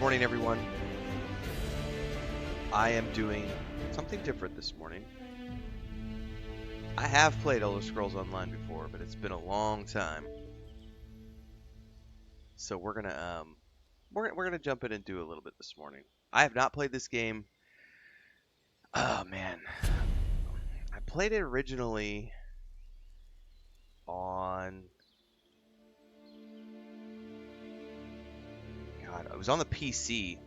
Morning, everyone. I am doing something different this morning. I have played Elder Scrolls Online before, but it's been a long time. So we're gonna jump in and do a little bit this morning. I have not played this game. Oh man, I played it originally on. God, it was on the PC.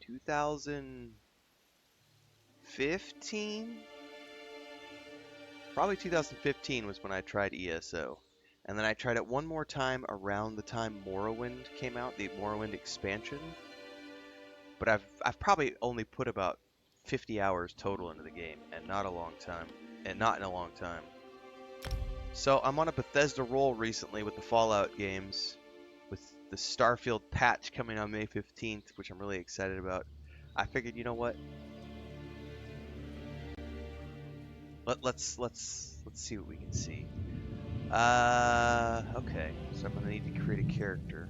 2015? Probably 2015 was when I tried ESO. And then I tried it one more time around the time Morrowind came out, the Morrowind expansion. But I've probably only put about 50 hours total into the game, and not a long time, and not in a long time. So I'm on a Bethesda roll recently with the Fallout games, with the Starfield patch coming on May 15th, which I'm really excited about. I figured, you know what? Let's see what we can see. Okay. So I'm gonna need to create a character.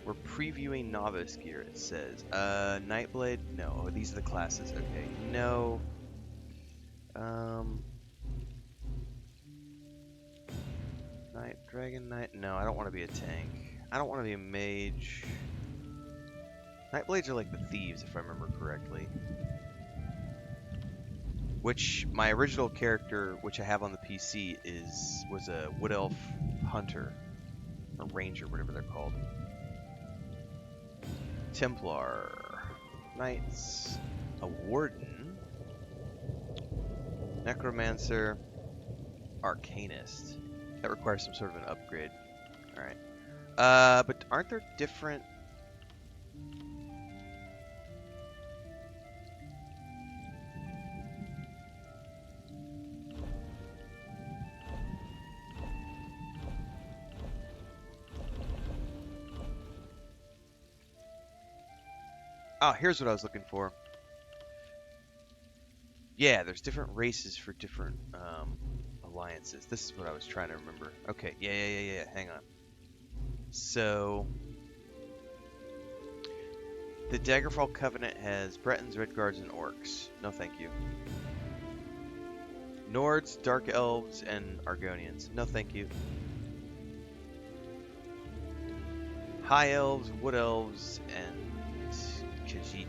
We're previewing novice gear, it says. Nightblade? No. Oh, these are the classes. Okay. No. Night Dragon Knight? No, I don't want to be a tank. I don't want to be a mage. Nightblades are like the thieves, if I remember correctly. Which, my original character, which I have on the PC, was a Wood Elf Hunter. Or Ranger, whatever they're called. Templar. Knights. A Warden. Necromancer. Arcanist. That requires some sort of an upgrade. Alright. But aren't there different... Oh, here's what I was looking for. Yeah, there's different races for different alliances. This is what I was trying to remember. Okay, yeah. Hang on. So, the Daggerfall Covenant has Bretons, Redguards, and Orcs. No, thank you. Nords, Dark Elves, and Argonians. No, thank you. High Elves, Wood Elves, and Khajiit.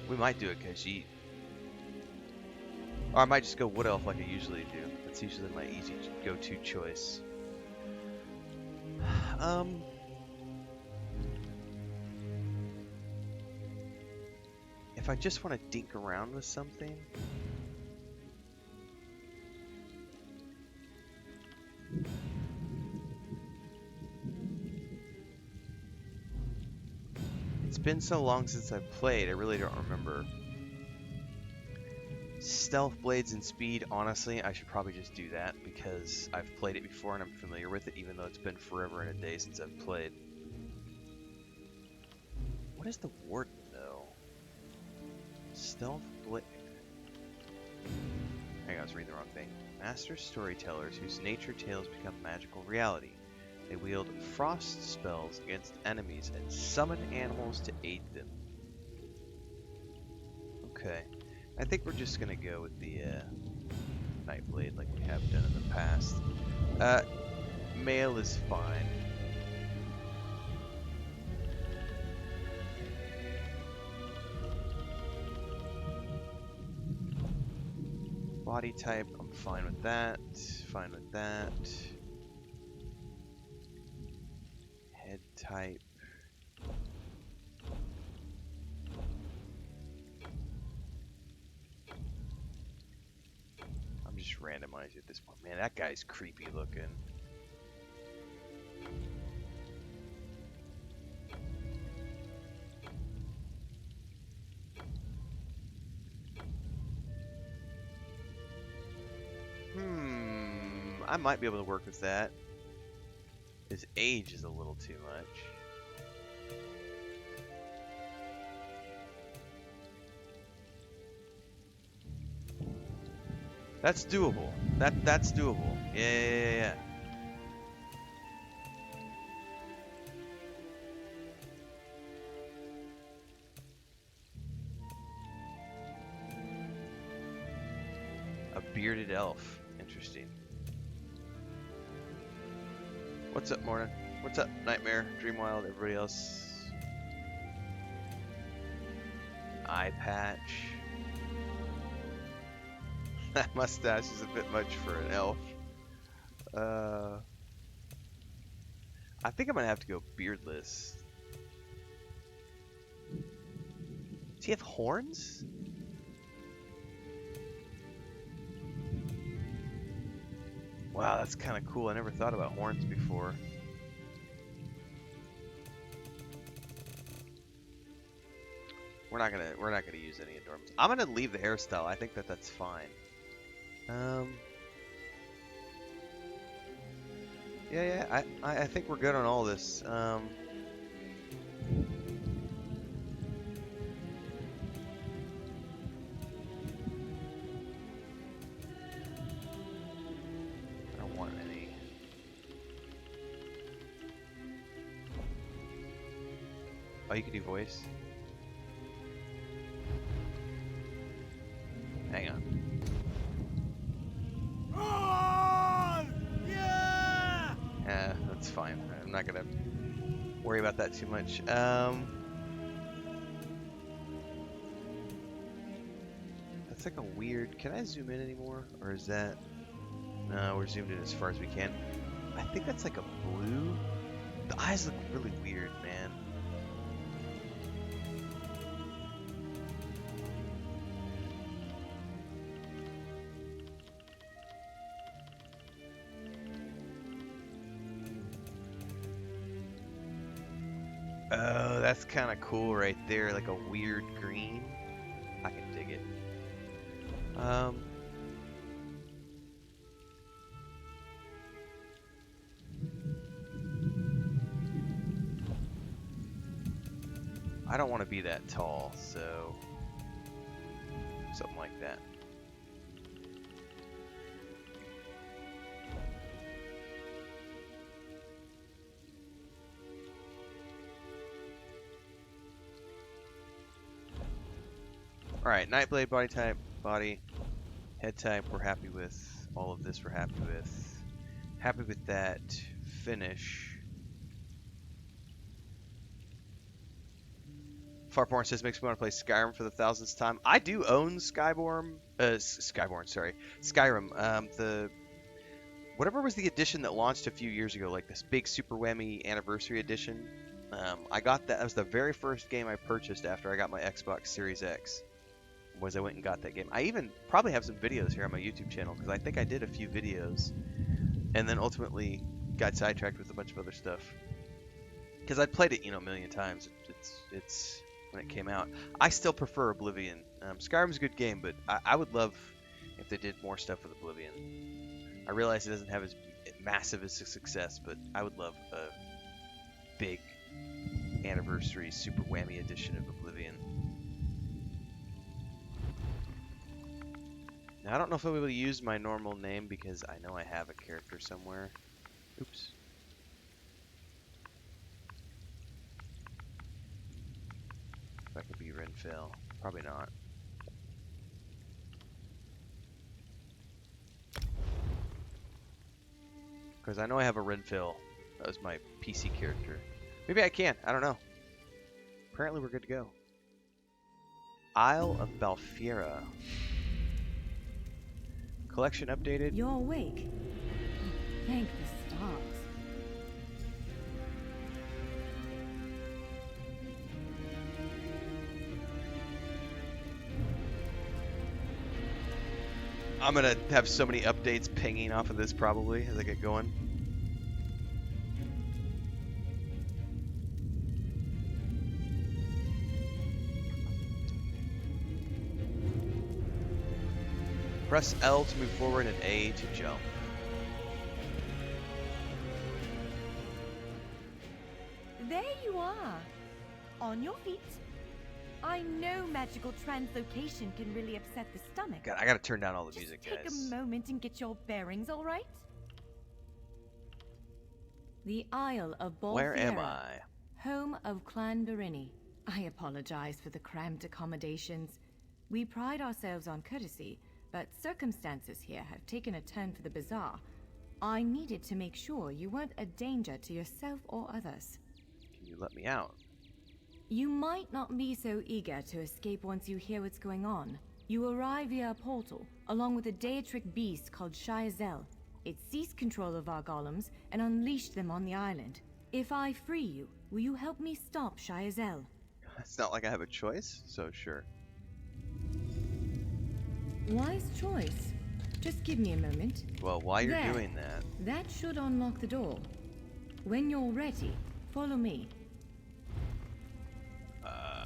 We might do a Khajiit. Or I might just go Wood Elf like I usually do. That's usually my easy go-to choice. If I just want to dink around with something... It's been so long since I've played, I really don't remember. Stealth, blades, and speed, honestly, I should probably just do that because I've played it before and I'm familiar with it, even though it's been forever and a day since I've played. What is the Warden, though? Stealth, blade... Hang on, I was reading the wrong thing. Master storytellers whose nature tales become magical reality. They wield frost spells against enemies and summon animals to aid them. Okay. I think we're just gonna go with the Nightblade like we have done in the past. Male is fine. Body type, I'm fine with that. Fine with that. Head type. I'm just randomizing at this point. Man, that guy's creepy looking. I might be able to work with that. His age is a little too much. That's doable. That's doable. Yeah. A bearded elf. Interesting. What's up, Morning? What's up, Nightmare, Dreamwild, everybody else? Eye patch. That mustache is a bit much for an elf. I think I'm gonna have to go beardless. Does he have horns? Wow, that's kind of cool. I never thought about horns before. We're not gonna use any adornments. I'm gonna leave the hairstyle. I think that's fine. Yeah. I think we're good on all this. I don't want any. Oh, you can do voice. Hang on. Yeah, that's fine. I'm not gonna worry about that too much. That's like a weird. Can I zoom in anymore, or is that? No, we're zoomed in as far as we can. I think that's like a blue. The eyes look really weird, man. Oh, that's kind of cool right there, like a weird green. I can dig it. I don't want to be that tall, so something like that. Alright, Nightblade, body type, body, head type, we're happy with. All of this we're happy with. Happy with that. Finish. Farporn says makes me want to play Skyrim for the 1000th time. I do own Skyrim. The whatever was the edition that launched a few years ago, like this big Super Whammy Anniversary Edition. I got that. That was the very first game I purchased after I got my Xbox Series X. Was I went and got that game. I even probably have some videos here on my YouTube channel because I think I did a few videos, and then ultimately got sidetracked with a bunch of other stuff. Because I'd played it, a million times. It's when it came out. I still prefer Oblivion. Skyrim's a good game, but I would love if they did more stuff with Oblivion. I realize it doesn't have as massive as a success, but I would love a big anniversary Super Whammy edition of Oblivion. Now, I don't know if I'll be able to use my normal name because I know I have a character somewhere. Oops. If I could be Renfail. Probably not. Because I know I have a Renfail. That was my PC character. Maybe I can. I don't know. Apparently we're good to go. Isle of Balfiera. Collection updated. You're awake. Thank the stars. I'm gonna have so many updates pinging off of this probably as I get going. Press L to move forward and A to jump. There you are. On your feet. I know magical translocation can really upset the stomach. God, I gotta turn down all the music, Just take guys. a moment and get your bearings, all right? The Isle of Balfiera. Where am I? Home of Clan Berini. I apologize for the cramped accommodations. We pride ourselves on courtesy, but circumstances here have taken a turn for the bizarre. I needed to make sure you weren't a danger to yourself or others. Can you let me out? You might not be so eager to escape once you hear what's going on. You arrive via a portal, along with a Daetric beast called Shiazel. It seized control of our golems and unleashed them on the island. If I free you, will you help me stop Shiazel? It's not like I have a choice, so sure. Wise choice. Just give me a moment. Well, while you're There. doing that, That should unlock the door. When you're ready, follow me.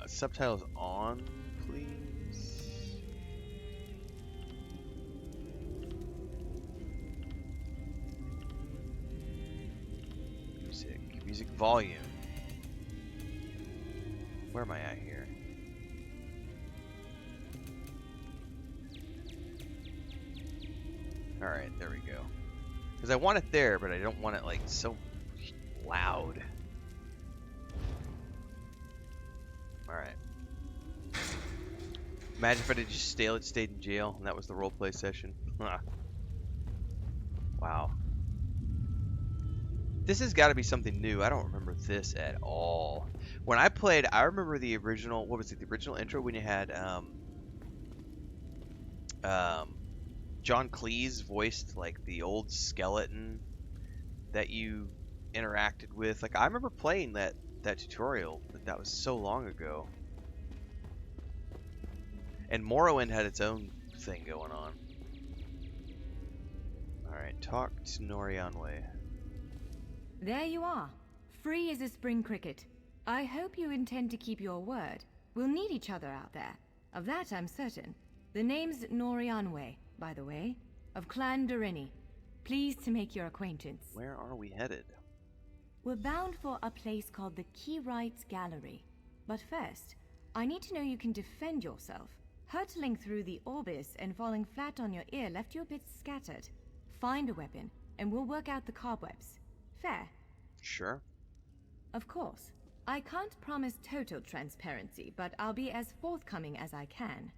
subtitles on, please. Music volume. Where am I at here? Alright, there we go. Because I want it there, but I don't want it like so loud. Alright. Imagine if I did just stayed in jail and that was the roleplay session. Wow. This has got to be something new. I don't remember this at all. When I played, I remember the original, what was it, the original intro when you had John Cleese voiced like the old skeleton that you interacted with. Like I remember playing that tutorial, but that was so long ago. And Morrowind had its own thing going on. Alright, talk to Norianwe. There you are. Free as a spring cricket. I hope you intend to keep your word. We'll need each other out there. Of that I'm certain. The name's Norianwe, by the way, of Clan Berini. Pleased to make your acquaintance. Where are we headed? We're bound for a place called the Key Rights Gallery. But first, I need to know you can defend yourself. Hurtling through the Orbis and falling flat on your ear left you a bit scattered. Find a weapon, and we'll work out the cobwebs. Fair? Sure. Of course. I can't promise total transparency, but I'll be as forthcoming as I can.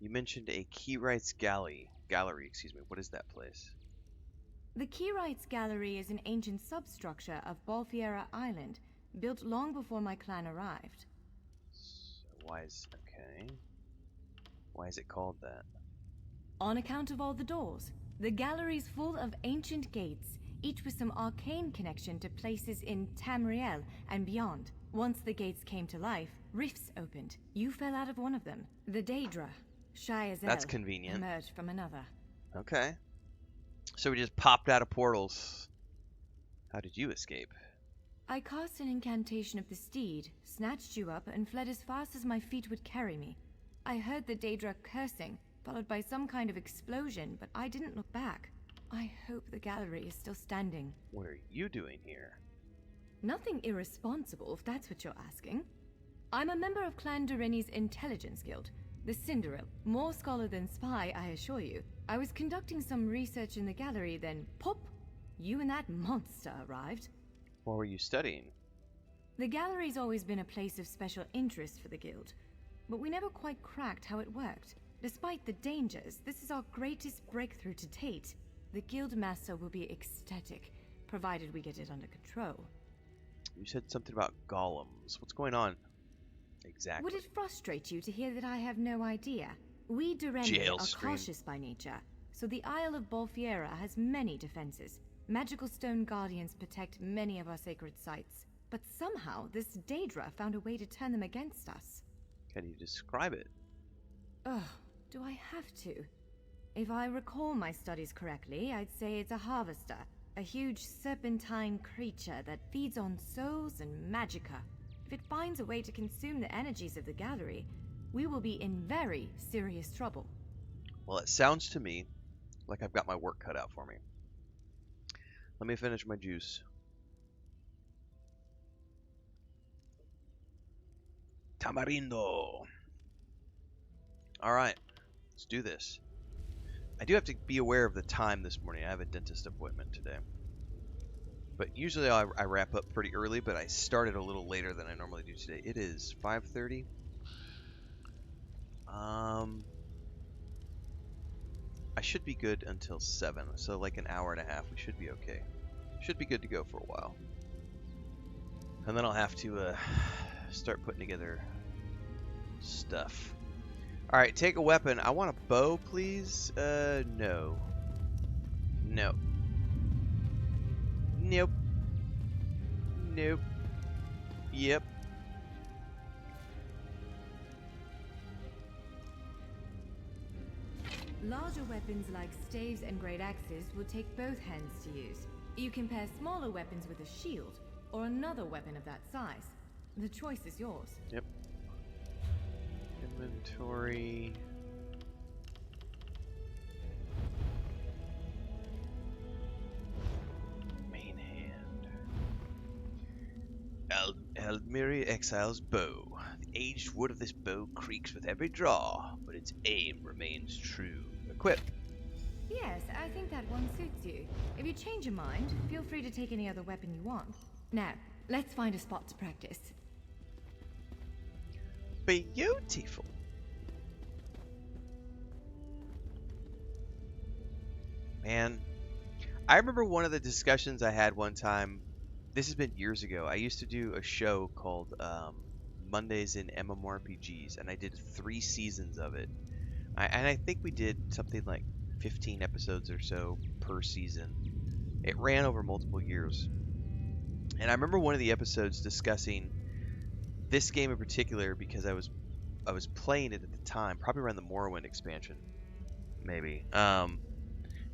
You mentioned a Key Rights gallery, excuse me. What is that place? The Key Rights Gallery is an ancient substructure of Balfiera Island, built long before my clan arrived. So okay. Why is it called that? On account of all the doors. The gallery's full of ancient gates, each with some arcane connection to places in Tamriel and beyond. Once the gates came to life, rifts opened. You fell out of one of them. The Daedra, Shiazel, That's convenient. emerged from another. Okay. So we just popped out of portals. How did you escape? I cast an incantation of the steed, snatched you up, and fled as fast as my feet would carry me. I heard the Daedra cursing, followed by some kind of explosion, but I didn't look back. I hope the gallery is still standing. What are you doing here? Nothing irresponsible, if that's what you're asking. I'm a member of Clan Dorini's intelligence guild, the Cinderell. More scholar than spy, I assure you. I was conducting some research in the gallery, then pop! You and that monster arrived. What were you studying? The gallery's always been a place of special interest for the guild, but we never quite cracked how it worked. Despite the dangers, this is our greatest breakthrough to date. The guild master will be ecstatic, provided we get it under control. You said something about golems. What's going on? Exactly. Would it frustrate you to hear that I have no idea? We Durendi Jail are stream. cautious by nature, so the Isle of Balfiera has many defenses. Magical stone guardians protect many of our sacred sites. But somehow, this Daedra found a way to turn them against us. Can you describe it? Ugh, do I have to? If I recall my studies correctly, I'd say it's a harvester. A huge serpentine creature that feeds on souls and magicka. If it finds a way to consume the energies of the gallery, we will be in very serious trouble. Well, it sounds to me like I've got my work cut out for me. Let me finish my juice. Tamarindo. All right, let's do this. I do have to be aware of the time this morning. I have a dentist appointment today. But usually I wrap up pretty early, but I started a little later than I normally do today. It is 5:30. I should be good until 7, so like an hour and a half. We should be okay. Should be good to go for a while. And then I'll have to start putting together stuff. Alright, take a weapon. I want a bow, please. No. No. Nope. Nope. Yep. Larger weapons like staves and great axes will take both hands to use. You can pair smaller weapons with a shield, or another weapon of that size. The choice is yours. Yep. Inventory. Main hand. Aldmiri Exile's bow. The aged wood of this bow creaks with every draw, but its aim remains true. Equip. Yes, I think that one suits you. If you change your mind, feel free to take any other weapon you want. Now, let's find a spot to practice. Beautiful. Man, I remember one of the discussions I had one time. This has been years ago. I used to do a show called Mondays in MMORPGs, and I did 3 seasons of it. And I think we did something like 15 episodes or so per season. It ran over multiple years. And I remember one of the episodes discussing this game in particular because I was playing it at the time, probably around the Morrowind expansion, maybe. And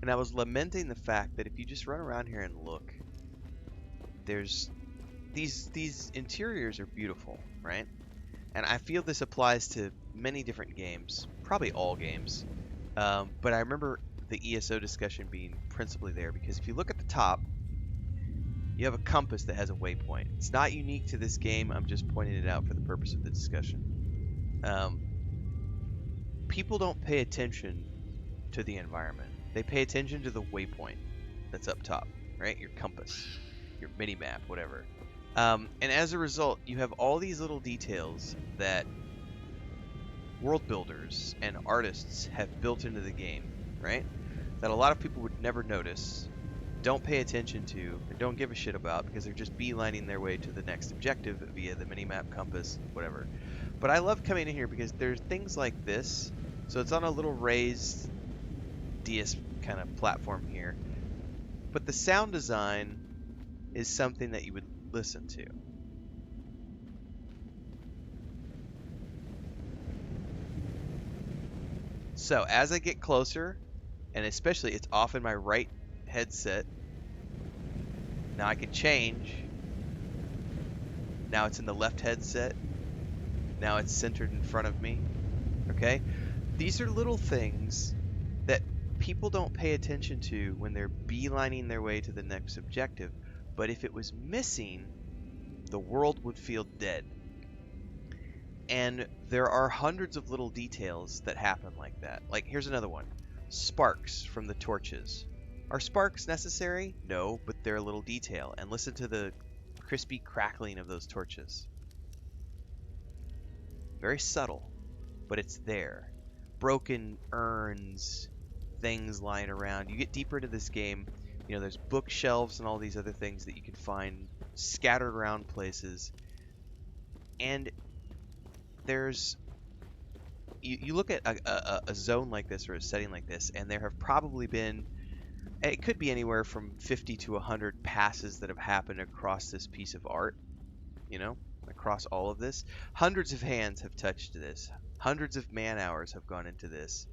I was lamenting the fact that if you just run around here and look, there's these interiors are beautiful, right? And I feel this applies to many different games, probably all games. But I remember the ESO discussion being principally there because if you look at the top, you have a compass that has a waypoint. It's not unique to this game. I'm just pointing it out for the purpose of the discussion. People don't pay attention to the environment. They pay attention to the waypoint that's up top, right? Your compass, your mini-map, whatever. And as a result, you have all these little details that world builders and artists have built into the game, right? That a lot of people would never notice, don't pay attention to, and don't give a shit about because they're just beelining their way to the next objective via the minimap, compass, whatever. But I love coming in here because there's things like this. So it's on a little raised DS kind of platform here. But the sound design is something that you would listen to. So as I get closer, and especially it's off in my right headset, now I can change. Now it's in the left headset. Now it's centered in front of me. Okay? These are little things that people don't pay attention to when they're beelining their way to the next objective. But if it was missing, the world would feel dead. And there are hundreds of little details that happen like that. Like, here's another one. Sparks from the torches. Are sparks necessary? No, but they're a little detail. And listen to the crispy crackling of those torches. Very subtle, but it's there. Broken urns, things lying around. You get deeper into this game, you know, there's bookshelves and all these other things that you can find scattered around places. And there's you look at a zone like this or a setting like this, and there have probably been, it could be anywhere from 50 to 100 passes that have happened across this piece of art, you know, across all of this. Hundreds of hands have touched this. Hundreds of man hours have gone into this.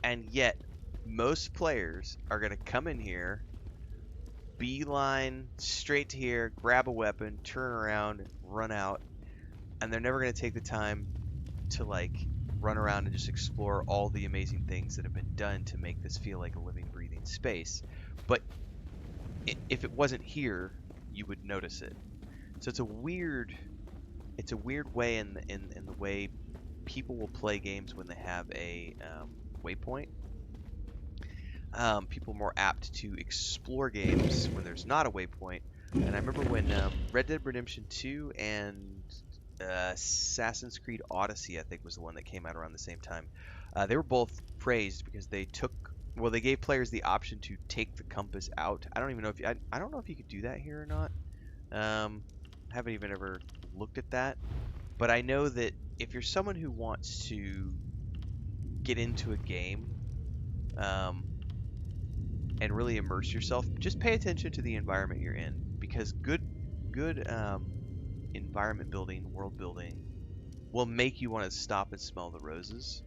And yet, most players are going to come in here, beeline straight to here, grab a weapon, turn around, run out, and they're never going to take the time to, like, run around and just explore all the amazing things that have been done to make this feel like a living, breathing space. But if it wasn't here, you would notice it. So it's a weird it's a weird way in the way people will play games when they have a waypoint. People are more apt to explore games when there's not a waypoint. And I remember when Red Dead Redemption 2 and Assassin's Creed Odyssey, I think, was the one that came out around the same time. They were both praised because they gave players the option to take the compass out. I don't even know if I don't know if you could do that here or not. I haven't even ever looked at that, but I know that if you're someone who wants to get into a game, um, and really immerse yourself, just pay attention to the environment you're in, because good environment building, world building will make you want to stop and smell the roses,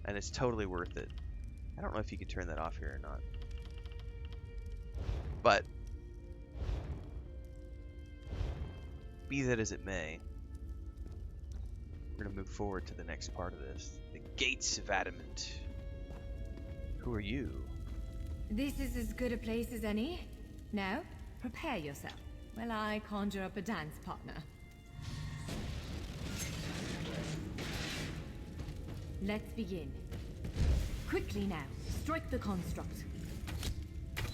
and it's totally worth it. I don't know if you can turn that off here or not, but be that as it may, we're going to move forward to the next part of this. The Gates of Adamant. Who are you? This is as good a place as any. Now, prepare yourself while I conjure up a dance partner. Let's begin. Quickly now, strike the construct.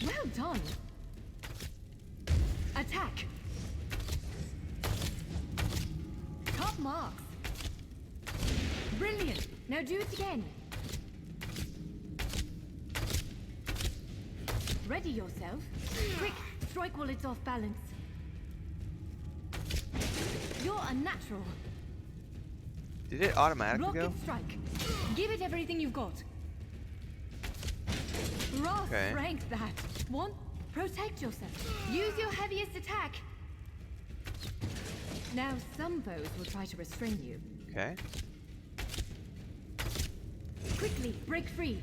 Well done. Attack. Top marks. Brilliant. Now do it again. Ready yourself. Quick, strike while it's off balance. You're a natural. Did it automatically Rocket go? strike. Give it everything you've got. Raw strength that. One, protect yourself. Use your heaviest attack. Now some foes will try to restrain you. Okay. Quickly, break free.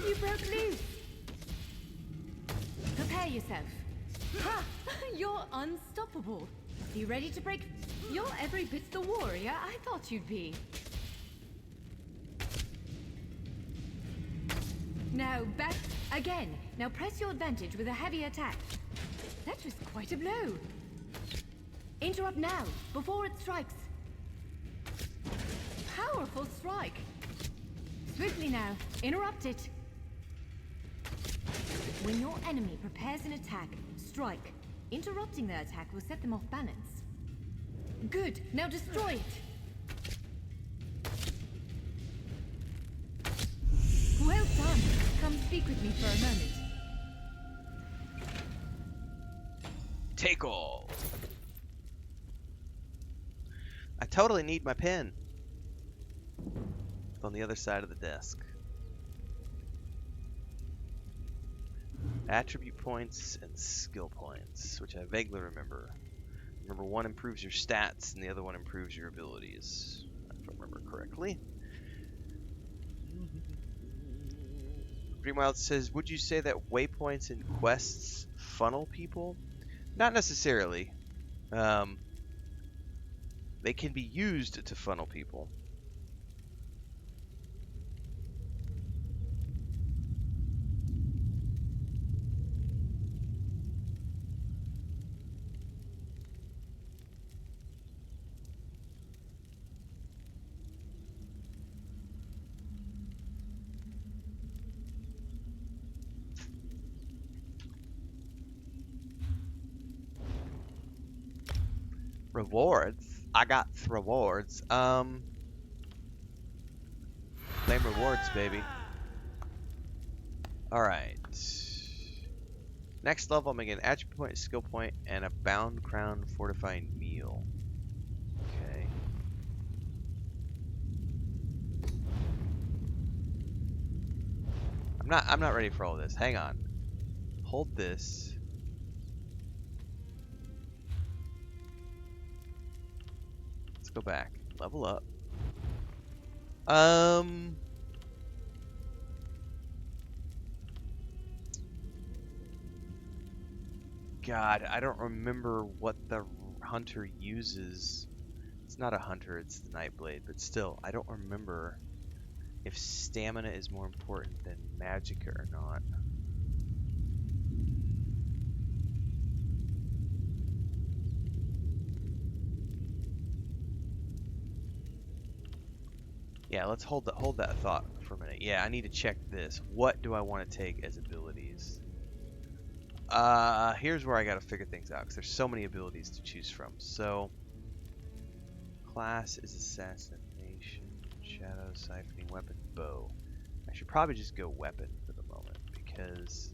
You broke loose. Prepare yourself. Ha! You're unstoppable. You ready to break? You're every bit the warrior I thought you'd be. Now back again. Now press your advantage with a heavy attack. That was quite a blow. Interrupt now, before it strikes. Powerful strike. Swiftly now, interrupt it. When your enemy prepares an attack, strike. Interrupting their attack will set them off balance. Good, now destroy it. Well done. Come speak with me for a moment. Take all. I totally need my pen. It's on the other side of the desk. Attribute points and skill points, which I vaguely remember. Remember, one improves your stats and the other one improves your abilities, if I remember correctly. Greenwild says, would you say that waypoints and quests funnel people? Not necessarily. They can be used to funnel people. Rewards? I got rewards. Claim rewards, baby. Alright. Next level, I'm going to get an attribute point, a skill point, and a bound crown fortifying meal. Okay. I'm not ready for all this. Hang on. Hold this. Let's go back. Level up. God, I don't remember what the hunter uses. It's not a hunter, it's the Nightblade, but still, I don't remember if stamina is more important than magicka or not. Yeah, let's hold that thought for a minute. Yeah, I need to check this. What do I want to take as abilities? Here's where I gotta figure things out, because there's so many abilities to choose from. So, class is assassination, shadow, siphoning, weapon, bow. I should probably just go weapon for the moment, because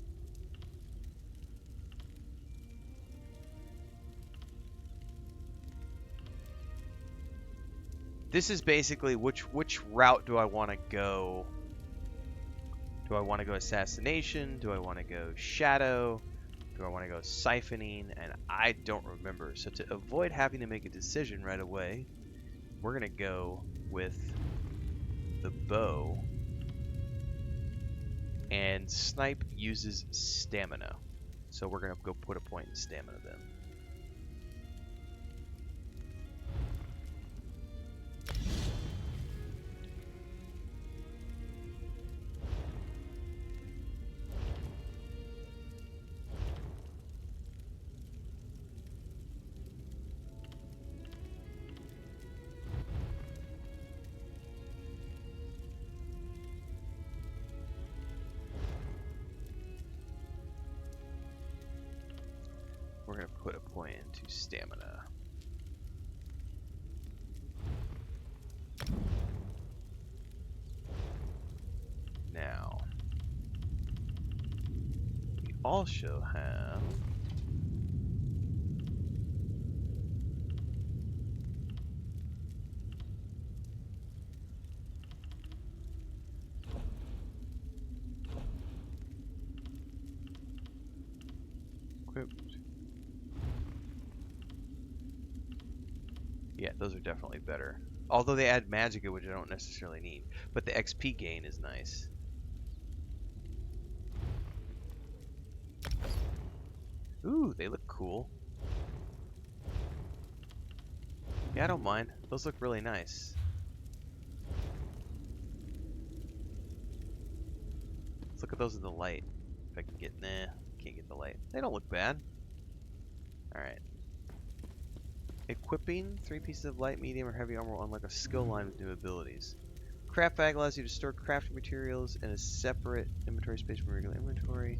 this is basically which route do I want to go? Do I want to go assassination? Do I want to go shadow? Do I want to go siphoning? And I don't remember. So to avoid having to make a decision right away, we're going to go with the bow. And snipe uses stamina. So we're going to go put a point in stamina then. We're going to put a point into stamina. Now, we also have equipped. Yeah, those are definitely better. Although they add magicka, which I don't necessarily need. But the XP gain is nice. Ooh, they look cool. Yeah, I don't mind. Those look really nice. Let's look at those in the light. If I can get... Nah, can't get the light. They don't look bad. Alright. Equipping 3 pieces of light, medium, or heavy armor will unlock a skill line with new abilities. Craft bag allows you to store crafting materials in a separate inventory space from regular inventory.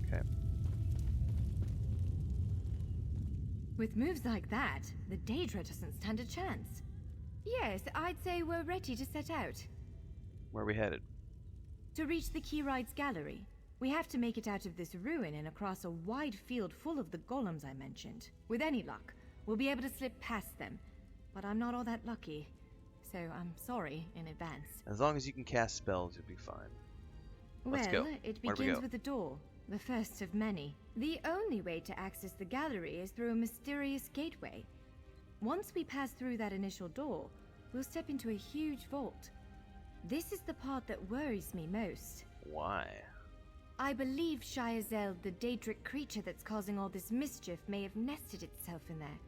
Okay. With moves like that, the Daedra doesn't stand a chance. Yes, I'd say we're ready to set out. Where are we headed? To reach the Keyride's gallery, we have to make it out of this ruin and across a wide field full of the golems I mentioned. With any luck, we'll be able to slip past them. But I'm not all that lucky, so I'm sorry in advance. As long as you can cast spells, you'll be fine. Let's go. It Where do we begins go? with a door, the first of many. The only way to access the gallery is through a mysterious gateway. Once we pass through that initial door, we'll step into a huge vault. This is the part that worries me most. Why? I believe Shiazel, the Daedric creature that's causing all this mischief, may have nested itself in there.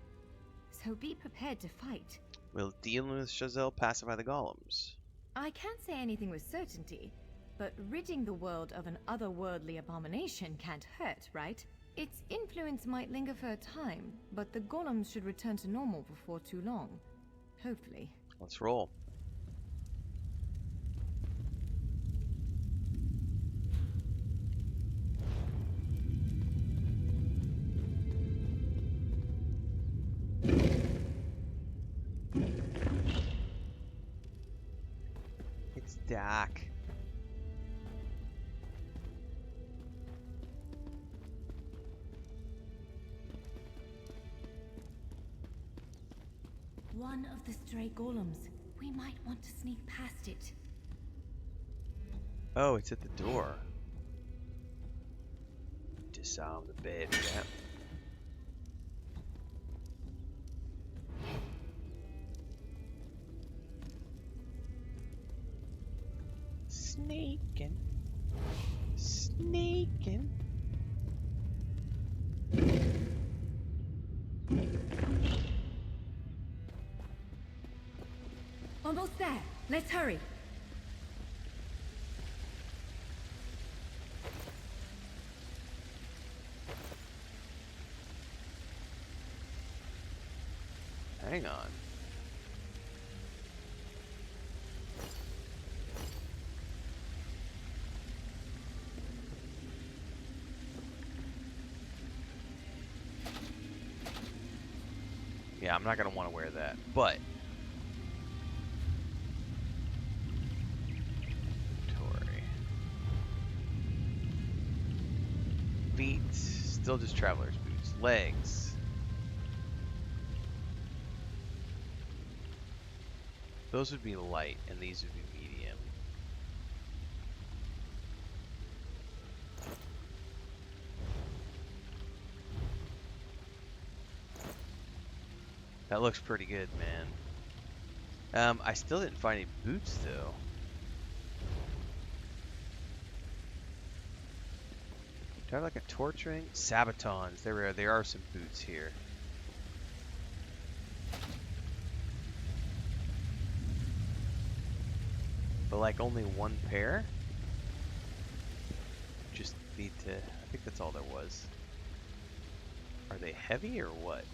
So be prepared to fight. Will dealing with Shazel pacify the golems? I can't say anything with certainty, but ridding the world of an otherworldly abomination can't hurt, right? Its influence might linger for a time, but the golems should return to normal before too long. Hopefully. Let's roll. It's dark. One of the stray golems. We might want to sneak past it. Oh, it's at the door. Disarm the bed, yeah. Sneaking. Sneaking. Almost there. Let's hurry. Hang on. Yeah, I'm not gonna want to wear that, but Tory. Feet, still just traveler's boots. Legs. Those would be light, and these would be medium. That looks pretty good, man. I still didn't find any boots, though. Do I have like a torch ring? Sabatons. There are some boots here. But like only one pair? Just need to... I think that's all there was. Are they heavy or what?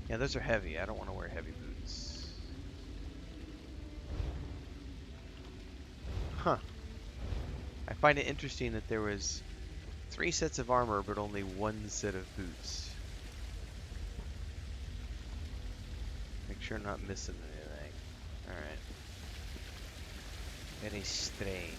Yeah, those are heavy. I don't want to wear heavy boots. Huh. I find it interesting that there was 3 sets of armor, but only 1 set of boots. Make sure I'm not missing anything. Alright. Very strange.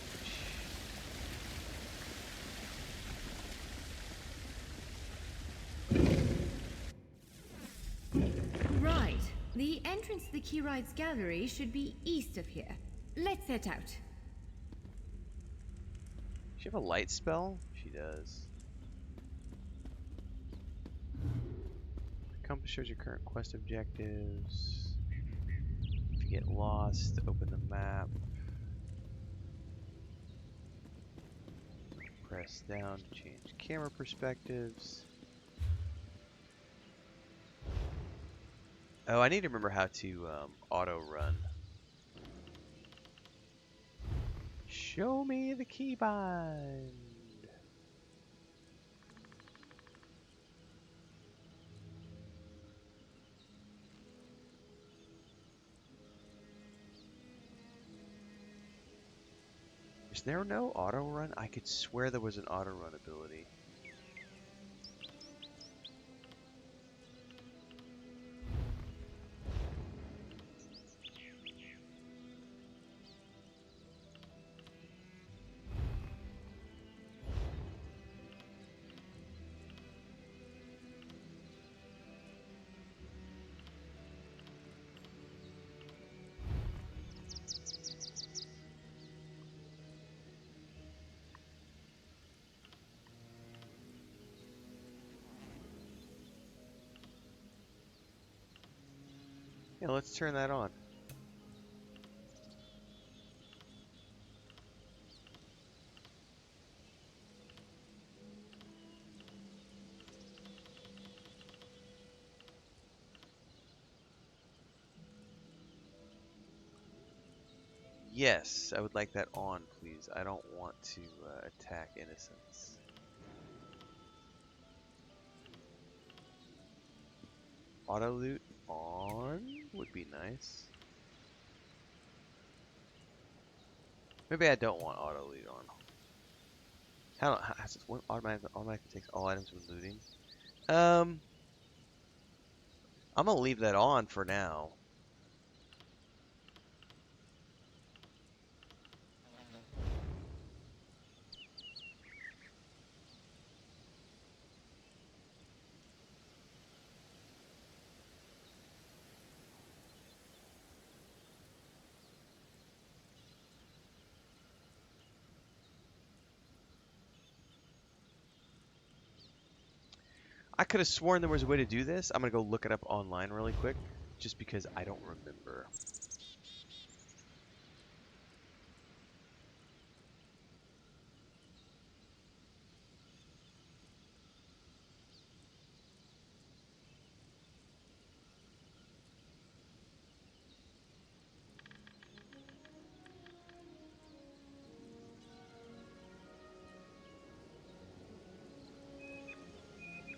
Right. The entrance to the Keyride's gallery should be east of here. Let's set out. Does she have a light spell? She does. The compass shows your current quest objectives. If you get lost, open the map. Press down to change camera perspectives. Oh, I need to remember how to auto run. Show me the keybind. Is there no auto run? I could swear there was an auto run ability. Yeah, let's turn that on. Yes, I would like that on, please. I don't want to attack innocents. Auto loot on would be nice. Maybe I don't want auto loot on. How has this one automatically takes all items when looting? I'm gonna leave that on for now. I could have sworn there was a way to do this. I'm gonna go look it up online really quick, just because I don't remember.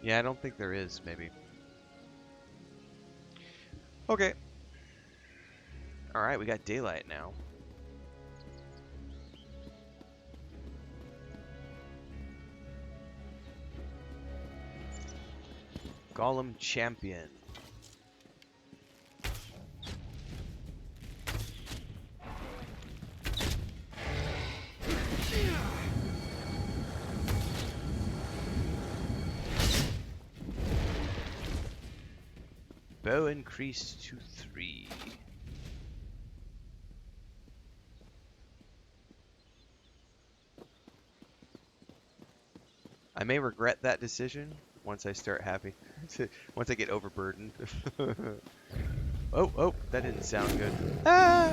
Yeah, I don't think there is, maybe. Okay. Alright, we got daylight now. Golem Champion. Bow increased to 3. I may regret that decision once I start having once I get overburdened. Oh, that didn't sound good. Ah!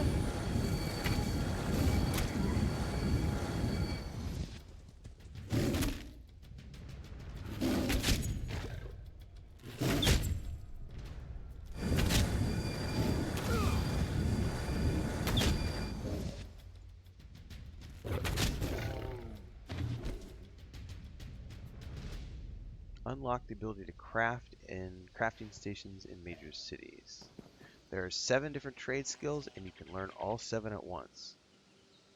Unlock the ability to craft in crafting stations in major cities. There are 7 different trade skills, and you can learn all 7 at once.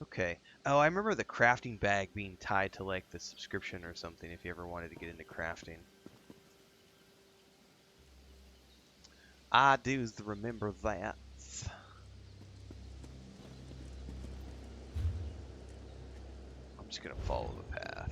Okay. Oh, I remember the crafting bag being tied to like the subscription or something if you ever wanted to get into crafting. I do remember that. I'm just gonna follow the path.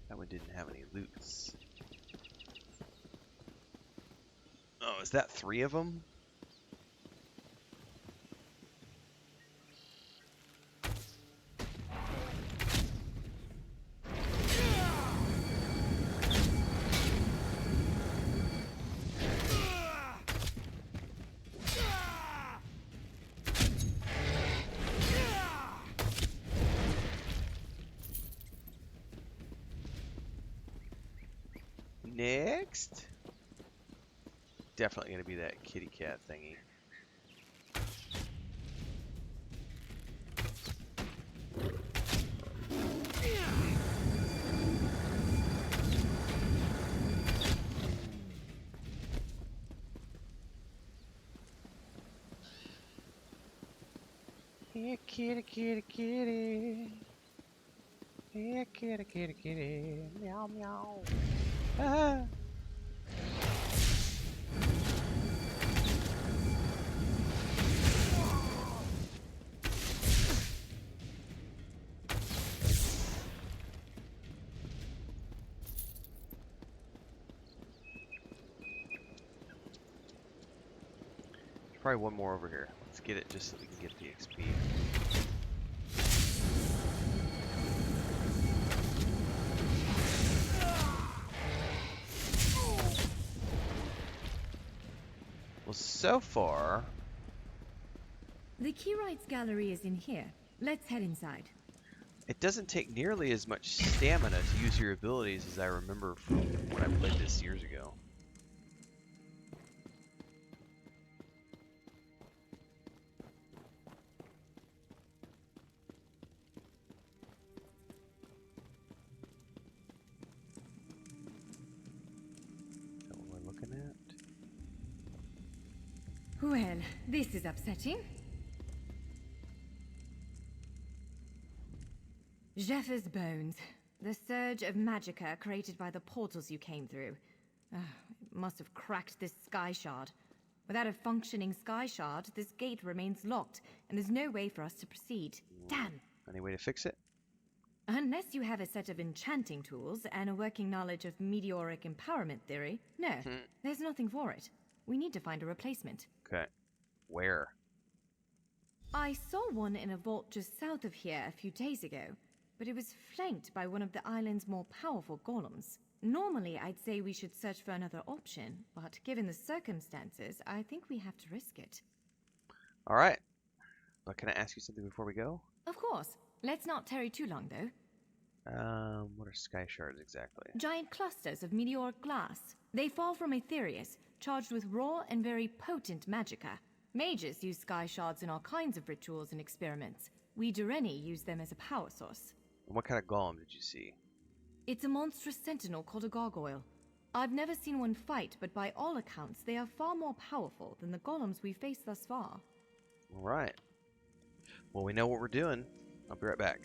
That one didn't have any loots. Oh, is that 3 of them? Next. Definitely gonna be that kitty cat thingy. Here, kitty, kitty, kitty. Here, kitty, kitty, kitty. Meow, meow. Ah. Probably one more over here. Let's get it just so we can get the XP. Well, so far... The Keyrights gallery is in here. Let's head inside. It doesn't take nearly as much stamina to use your abilities as I remember from when I played this years ago. Is that what we're looking at? Well, this is upsetting. Jeffers' bones. The surge of magicka created by the portals you came through. It must have cracked this sky shard. Without a functioning sky shard, this gate remains locked, and there's no way for us to proceed. Damn! Any way to fix it? Unless you have a set of enchanting tools and a working knowledge of meteoric empowerment theory, no, there's nothing for it. We need to find a replacement. Okay. Where? I saw one in a vault just south of here a few days ago, but it was flanked by one of the island's more powerful golems. Normally, I'd say we should search for another option, but given the circumstances, I think we have to risk it. All right. But can I ask you something before we go? Of course. Let's not tarry too long, though. What are sky shards exactly? Giant clusters of meteoric glass. They fall from Aetherius, charged with raw and very potent magicka. Mages use sky shards in all kinds of rituals and experiments. We Dureni use them as a power source. And what kind of golem did you see? It's a monstrous sentinel called a gargoyle. I've never seen one fight, but by all accounts, they are far more powerful than the golems we've faced thus far. Alright. Well, we know what we're doing. I'll be right back.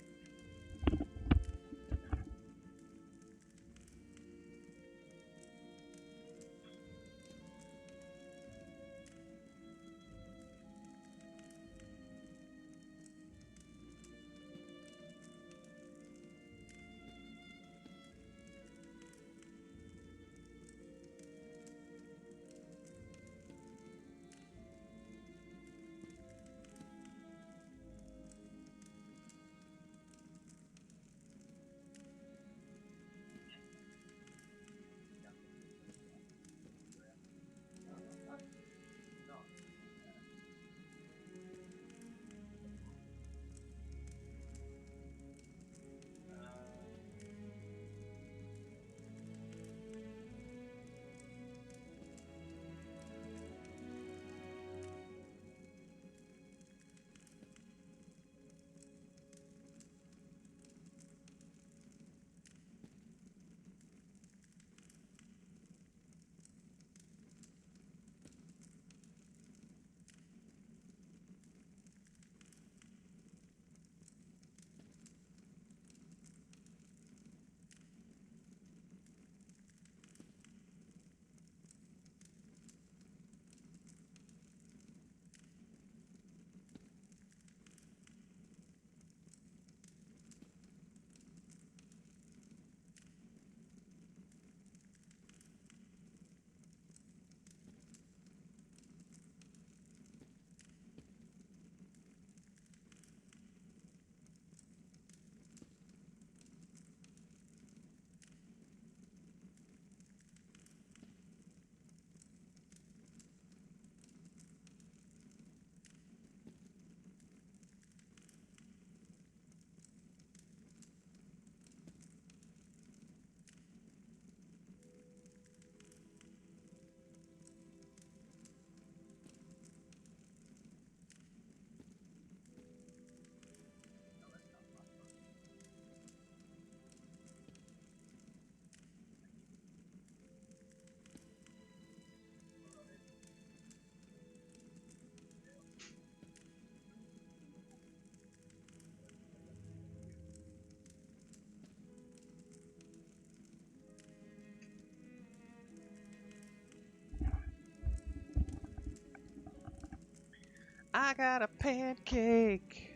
I got a pancake!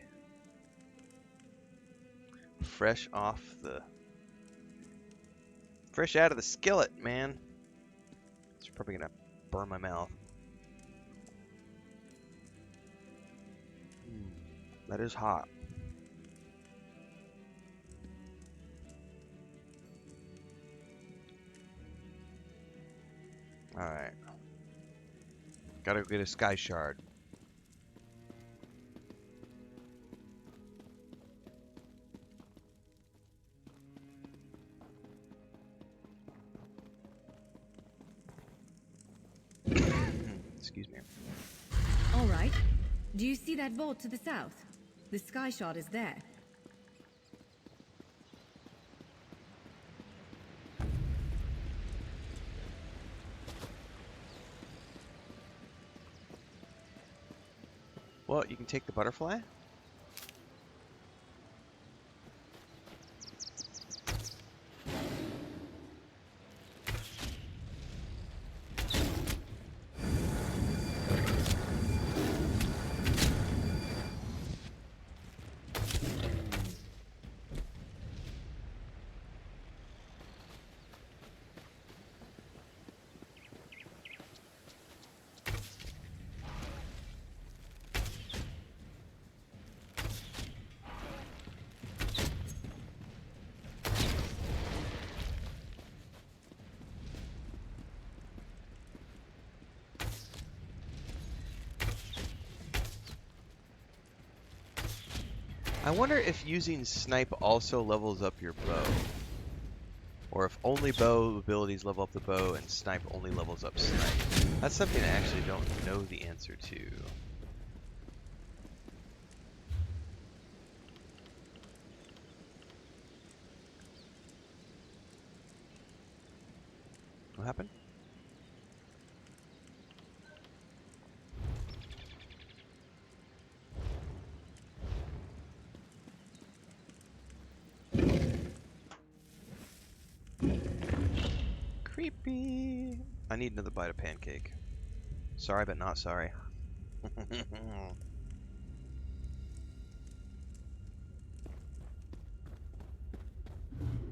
Fresh out of the skillet, man. It's probably gonna burn my mouth. That is hot. Alright. Gotta go get a sky shard. Excuse me. All right. Do you see that vault to the south? The sky shard is there. Well, you can take the butterfly. I wonder if using snipe also levels up your bow. Or if only bow abilities level up the bow and snipe only levels up snipe. That's something I actually don't know the answer to. What happened? Creepy. I need another bite of pancake. Sorry, but not sorry.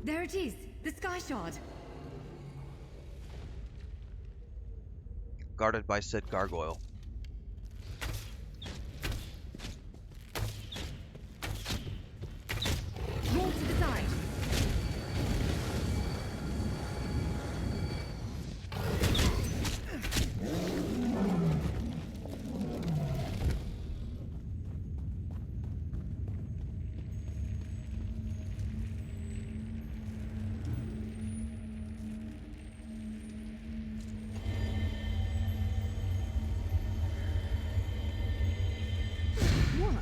There it is! The Sky Shard! Guarded by said gargoyle. More to the side! What?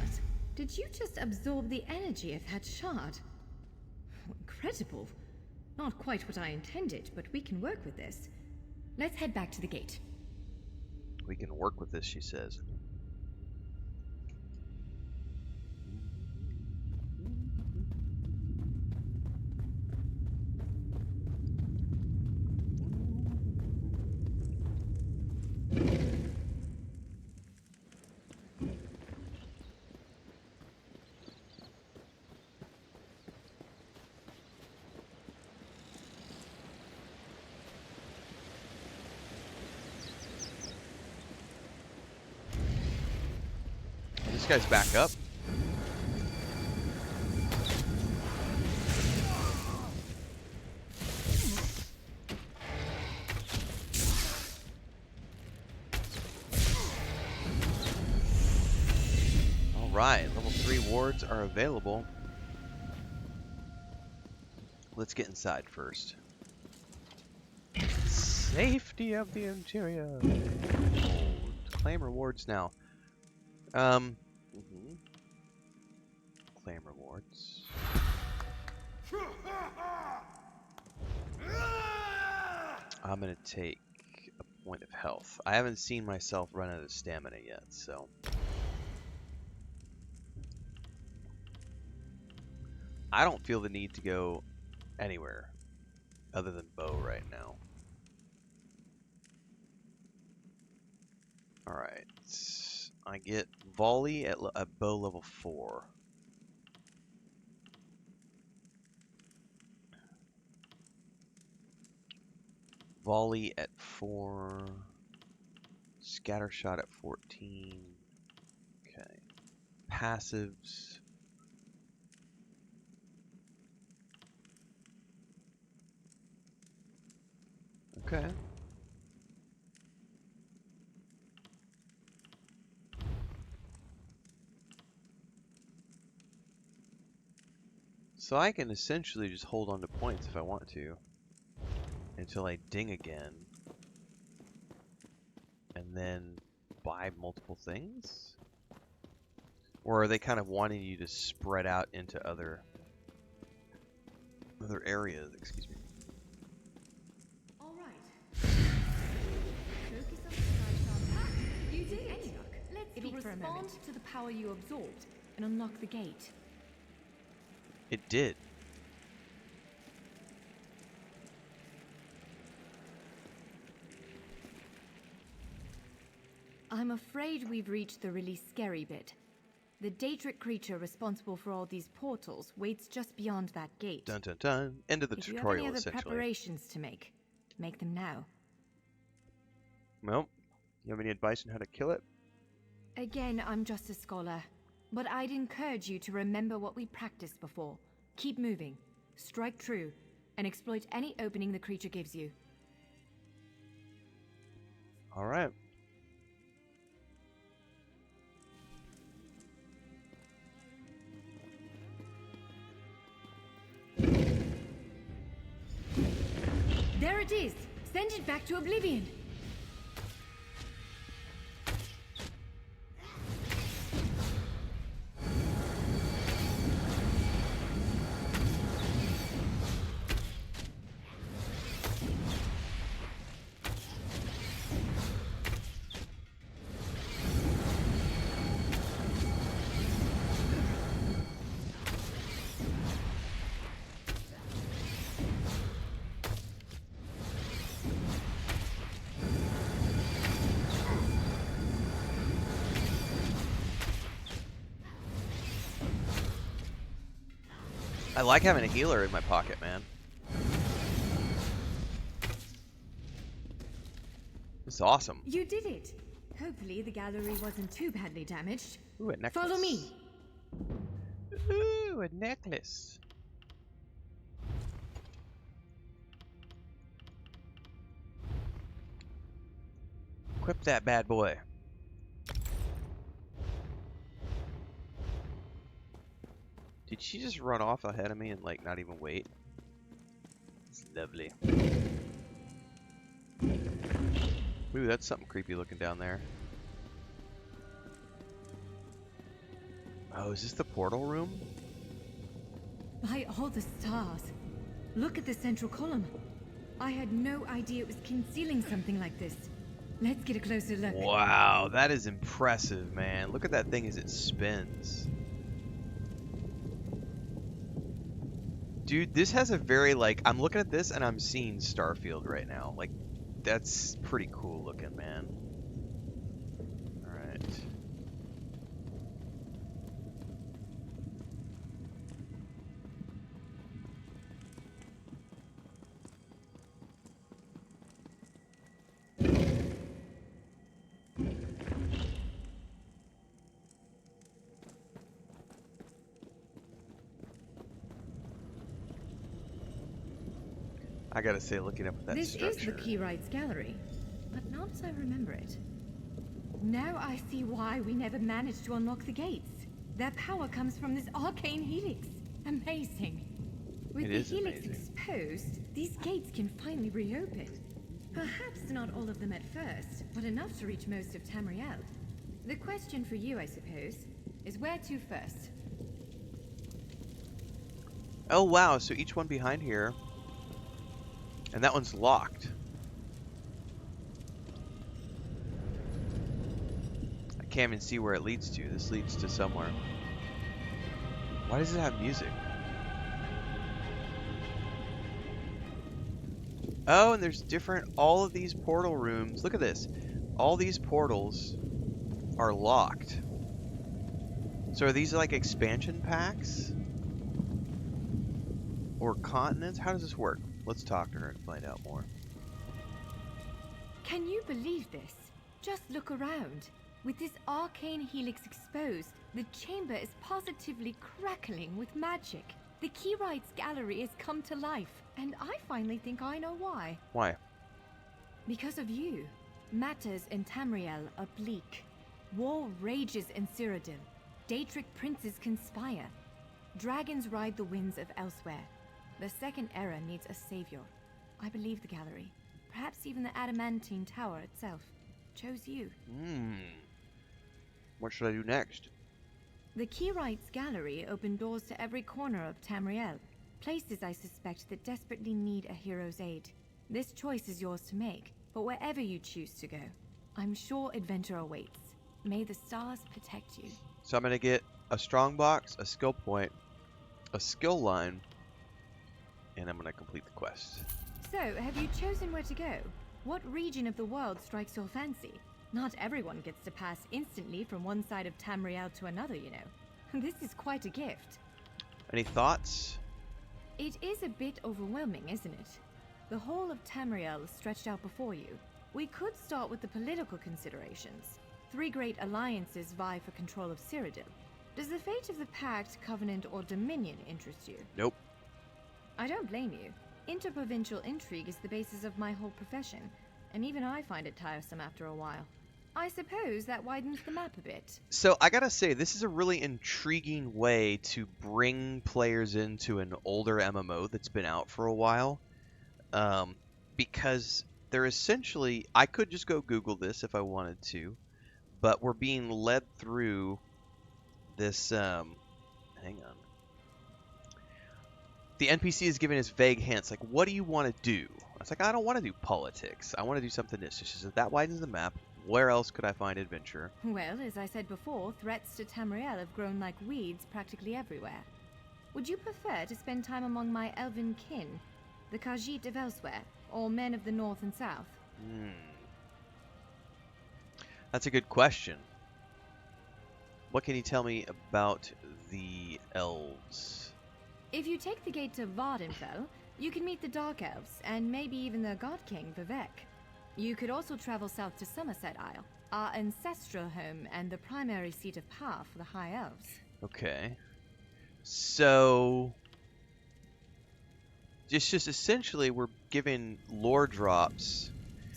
Did you just absorb the energy of that shard? Incredible. Not quite what I intended, but we can work with this. Let's head back to the gate. We can work with this, she says. This guy's back up. Alright, level 3 wards are available. Let's get inside first. Safety of the interior. Claim rewards now. Claim rewards. I'm gonna take a point of health. I haven't seen myself run out of stamina yet, so. I don't feel the need to go anywhere other than bow right now. Alright. I get volley at bow level 4. Volley at 4. Scatter shot at 14. Okay. Passives. Okay. So I can essentially just hold on to points if I want to until I ding again and then buy multiple things? Or are they kind of wanting you to spread out into other areas? Excuse me. All right. Focus on the Sky Shard. You did it! It'll respond to the power you absorbed and unlock the gate. It did. I'm afraid we've reached the really scary bit. The Daedric creature responsible for all these portals waits just beyond that gate. Dun dun dun. End of the If you have tutorial, any other essentially. preparations to make them now. Well, you have any advice on how to kill it? Again, I'm just a scholar. But I'd encourage you to remember what we practiced before. Keep moving, strike true, and exploit any opening the creature gives you. Alright. There it is! Send it back to oblivion! I like having a healer in my pocket, man. It's awesome. You did it! Hopefully the gallery wasn't too badly damaged. Ooh, a necklace. Follow me! Ooh, a necklace. Equip that bad boy. Did she just run off ahead of me and like not even wait? It's lovely. Ooh, that's something creepy looking down there. Oh, is this the portal room? By all the stars! Look at the central column. I had no idea it was concealing something like this. Let's get a closer look. Wow, that is impressive, man. Look at that thing as it spins. Dude, this has a very, like, I'm looking at this and I'm seeing Starfield right now. Like, that's pretty cool looking, man. Alright. I gotta say, looking up at that This structure. is the Keyrights Gallery, but not as I remember it. Now I see why we never managed to unlock the gates. Their power comes from this arcane helix. Amazing. With It the is helix amazing. exposed, these gates can finally reopen. Perhaps not all of them at first, but enough to reach most of Tamriel. The question for you, I suppose, is where to first? Oh, wow, so each one behind here. And that one's locked. I can't even see where it leads to. This leads to somewhere. Why does it have music? Oh, and there's different, all of these portal rooms. Look at this. All these portals are locked. So are these like expansion packs? Or continents? How does this work? Let's talk to her and find out more. Can you believe this? Just look around. With this arcane helix exposed, the chamber is positively crackling with magic. The Keyrights Gallery has come to life, and I finally think I know why. Why? Because of you. Matters in Tamriel are bleak. War rages in Cyrodiil. Daedric princes conspire. Dragons ride the winds of elsewhere. The Second Era needs a savior. I believe the gallery, perhaps even the adamantine tower itself, chose you. What should I do next? The Keyrights Gallery opened doors to every corner of Tamriel, places I suspect that desperately need a hero's aid. This choice is yours to make, but wherever you choose to go, I'm sure adventure awaits. May the stars protect you. So I'm going to get a strong box, a skill point, a skill line, and I'm going to complete the quest. So, have you chosen where to go? What region of the world strikes your fancy? Not everyone gets to pass instantly from one side of Tamriel to another, you know. This is quite a gift. Any thoughts? It is a bit overwhelming, isn't it? The whole of Tamriel is stretched out before you. We could start with the political considerations. 3 great alliances vie for control of Cyrodiil. Does the fate of the Pact, Covenant, or Dominion interest you? Nope. I don't blame you. Interprovincial intrigue is the basis of my whole profession, and even I find it tiresome after a while. I suppose that widens the map a bit. So I gotta say, this is a really intriguing way to bring players into an older MMO that's been out for a while. Because they're essentially, I could just go Google this if I wanted to, but we're being led through this, hang on. The NPC is giving us vague hints, like, what do you want to do? I was like, I don't want to do politics. I want to do something this. She says, that widens the map. Where else could I find adventure? Well, as I said before, threats to Tamriel have grown like weeds practically everywhere. Would you prefer to spend time among my elven kin, the Khajiit of elsewhere, or men of the north and south? That's a good question. What can you tell me about the elves? If you take the gate to Renfail, you can meet the Dark Elves and maybe even the God King, Vivek. You could also travel south to Somerset Isle, our ancestral home and the primary seat of power for the High Elves. Okay. So just essentially we're given lore drops.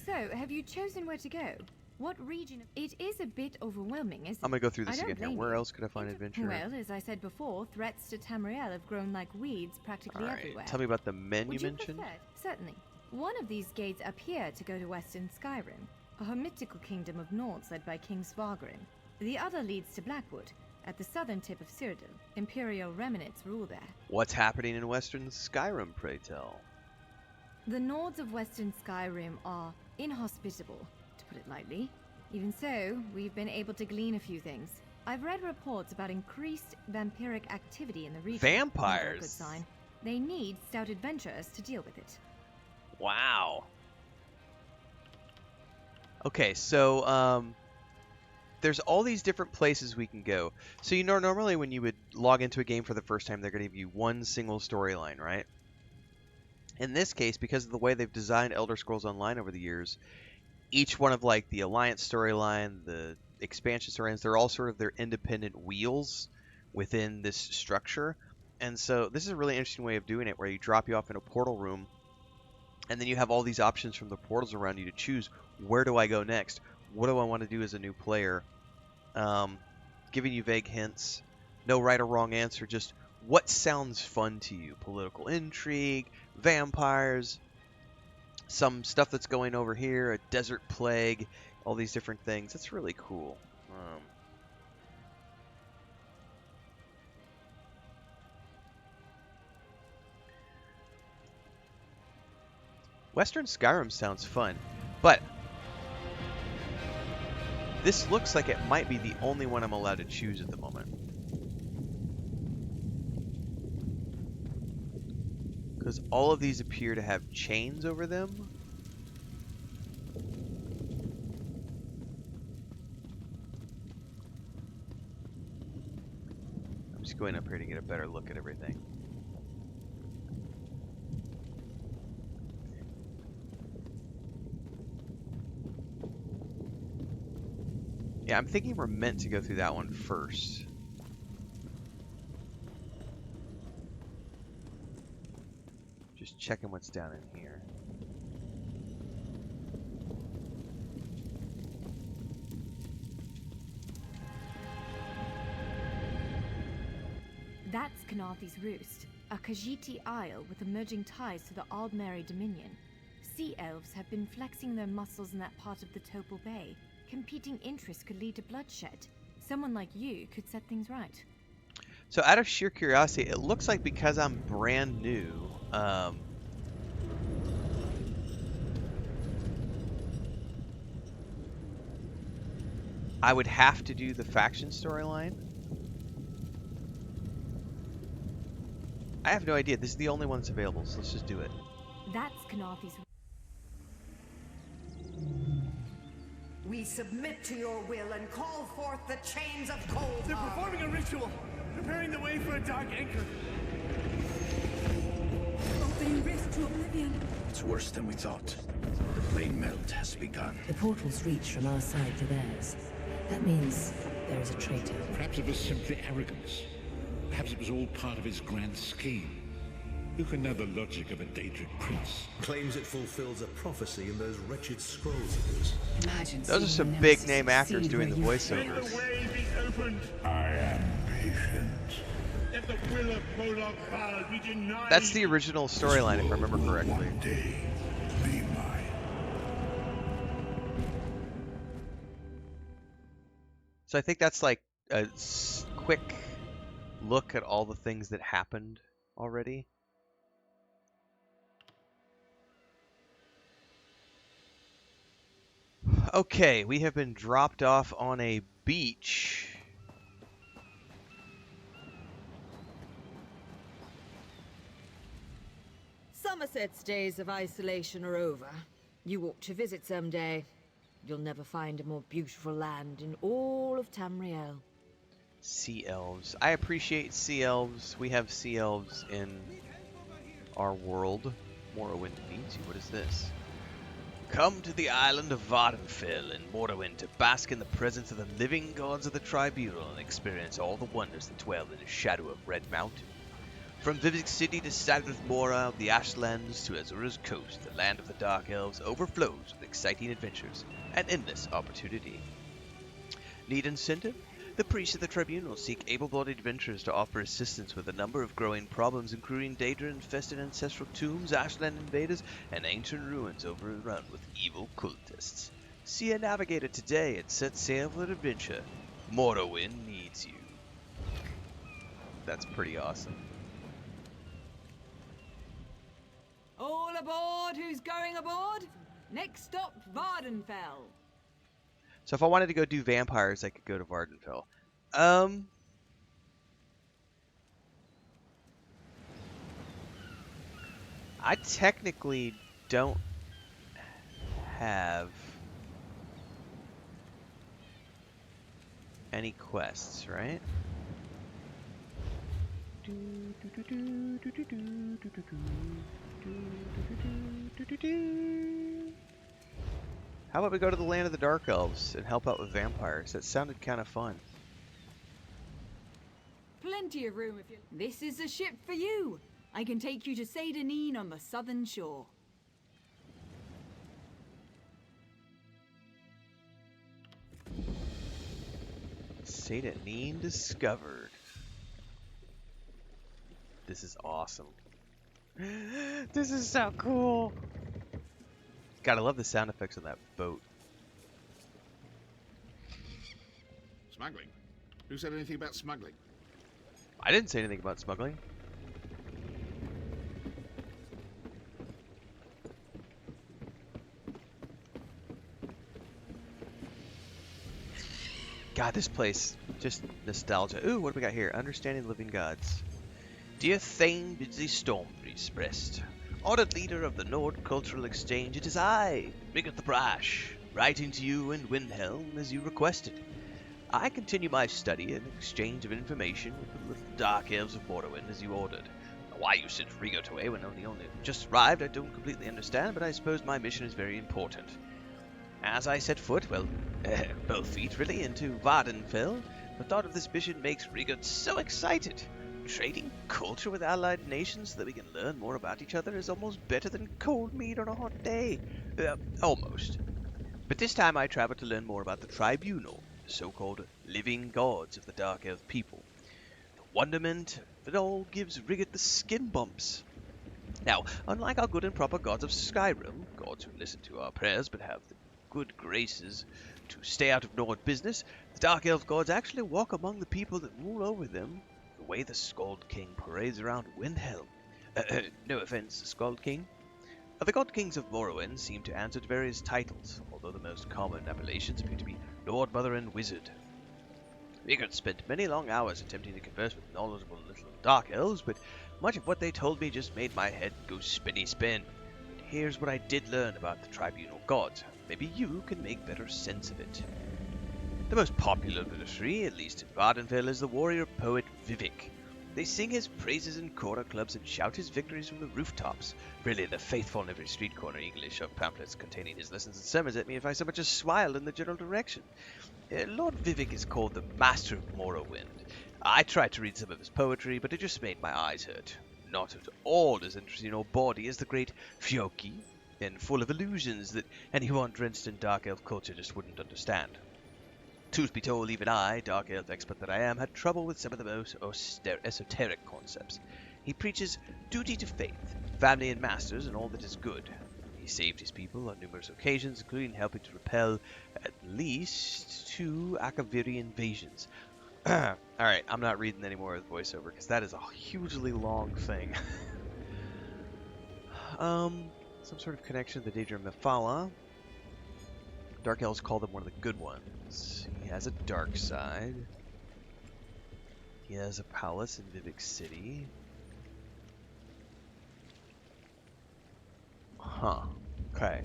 So, have you chosen where to go? What region? It is a bit overwhelming, isn't it? I'm gonna go through this I don't again here. blame Where you. else could I find adventure? Well, as I said before, threats to Tamriel have grown like weeds practically All right. everywhere. Tell me about the men Would you you mentioned. prefer? Certainly. One of these gates appear to go to Western Skyrim, a mythical kingdom of Nords led by King Svargrim. The other leads to Blackwood, at the southern tip of Cyrodiil. Imperial remnants rule there. What's happening in Western Skyrim, pray tell? The Nords of Western Skyrim are inhospitable, to put it lightly. Even so, we've been able to glean a few things. I've read reports about increased vampiric activity in the region. Vampires? Never a good sign. They need stout adventurers to deal with it. Wow. Okay, so there's all these different places we can go. So you know, normally when you would log into a game for the first time, they're going to give you one single storyline, right? In this case, because of the way they've designed Elder Scrolls Online over the years, each one of like the Alliance storyline, the expansion storylines, they're all sort of their independent wheels within this structure. And so this is a really interesting way of doing it, where you drop you off in a portal room, and then you have all these options from the portals around you to choose, where do I go next? What do I want to do as a new player? Giving you vague hints, no right or wrong answer, just what sounds fun to you? Political intrigue, vampires, some stuff that's going over here, a desert plague, all these different things. That's really cool. Western Skyrim sounds fun, but this looks like it might be the only one I'm allowed to choose at the moment. Because all of these appear to have chains over them. I'm just going up here to get a better look at everything. Yeah, I'm thinking we're meant to go through that one first. Just checking what's down in here. That's Canarthy's Roost, a Khajiiti isle with emerging ties to the Aldmeri Dominion. Sea elves have been flexing their muscles in that part of the Topal Bay. Competing interests could lead to bloodshed. Someone like you could set things right. So out of sheer curiosity, it looks like because I'm brand new, I would have to do the faction storyline. I have no idea. This is the only one that's available, so let's just do it. That's Canarthy's. We submit to your will and call forth the chains of cold. They're performing a ritual, preparing the way for a dark anchor. Opening rift to oblivion. It's worse than we thought. The plane melt has begun. The portals reach from our side to theirs. That means there is a traitor. Perhaps it was simply arrogance. Perhaps it was all part of his grand scheme. Who can know the logic of a Daedric prince? Claims it fulfills a prophecy in those wretched scrolls of his. Imagine Those are some seeing big Nemesis name actors succeed doing the where Let voiceovers. the way be opened. I am patient. Let the will of Moloch Baal be denied. That's the original storyline, if I remember correctly. One day, be mine. So I think that's like a quick look at all the things that happened already. Okay, we have been dropped off on a beach. Somerset's days of isolation are over. You ought to visit someday. You'll never find a more beautiful land in all of Tamriel. Sea elves. I appreciate sea elves. We have sea elves in our world. Morrowind needs you. What is this? Come to the island of Renfail in Morrowind to bask in the presence of the living gods of the Tribunal and experience all the wonders that dwell in the shadow of Red Mountain. From Vivek City to Sadrith Mora, the Ashlands to Azura's coast, the land of the Dark Elves overflows with exciting adventures and endless opportunity. Need incentive? The priests of the Tribunal seek able-bodied adventurers to offer assistance with a number of growing problems, including Daedra-infested ancestral tombs, Ashland invaders, and ancient ruins overrun with evil cultists. See a navigator today and set sail for an adventure. Morrowind needs you. That's pretty awesome. All aboard! Who's going aboard? Next stop, Vardenfell. So if I wanted to go do vampires, I could go to Vardenfell. I technically don't have any quests, right? How about we go to the land of the Dark Elves and help out with vampires? That sounded kind of fun. Plenty of room if you... This is a ship for you. I can take you to Seydaneen on the southern shore. Seydaneen discovered. This is awesome. This is so cool. God, I love the sound effects on that boat. Smuggling? Who said anything about smuggling? I didn't say anything about smuggling. God, this place, just nostalgia. Ooh, what do we got here? Understanding living gods. Dear Thane bids thee Stormbreeze breast, honored leader of the Nord Cultural Exchange, it is I, Rigot the Brash, writing to you in Windhelm as you requested. I continue my study and exchange of information with the little dark elves of Morrowind as you ordered. Why you sent Rigot away when only just arrived, I don't completely understand, but I suppose my mission is very important. As I set foot, both feet really, into Vardenfell, the thought of this mission makes Rigot so excited. Trading culture with allied nations so that we can learn more about each other is almost better than cold meat on a hot day. Almost. But this time I travel to learn more about the Tribunal, the so-called living gods of the Dark Elf people. The wonderment of it all gives Rigot the skin bumps. Now, unlike our good and proper gods of Skyrim, gods who listen to our prayers but have the good graces to stay out of Nord business, the Dark Elf gods actually walk among the people that rule over them, the way the Skald King parades around Windhelm. No offense, Skald King. The God Kings of Morrowind seem to answer to various titles, although the most common appellations appear to be Lord, Mother, and Wizard. Rigot spent many long hours attempting to converse with knowledgeable little Dark Elves, but much of what they told me just made my head go spinny spin. But here's what I did learn about the Tribunal gods. Maybe you can make better sense of it. The most popular military, at least in Vardenfell, is the warrior poet Vivek. They sing his praises in choral clubs and shout his victories from the rooftops. Really, the faithful on every street corner eagerly shove pamphlets containing his lessons and sermons at me if I so much as smiled in the general direction. Lord Vivek is called the Master of Morrowind. I tried to read some of his poetry, but it just made my eyes hurt. Not at all as interesting or bawdy as the great Fjoki, and full of illusions that anyone drenched in Dark Elf culture just wouldn't understand. Truth be told, even I, Dark Elf expert that I am, had trouble with some of the most esoteric concepts. He preaches duty to faith, family and masters, and all that is good. He saved his people on numerous occasions, including helping to repel at least 2 Akaviri invasions. Alright, I'm not reading any more of the voiceover, because that is a hugely long thing. Some sort of connection to the Daedra Mephala. Dark Elves call them one of the good ones. He has a dark side. He has a palace in Vivek City. Huh. Okay.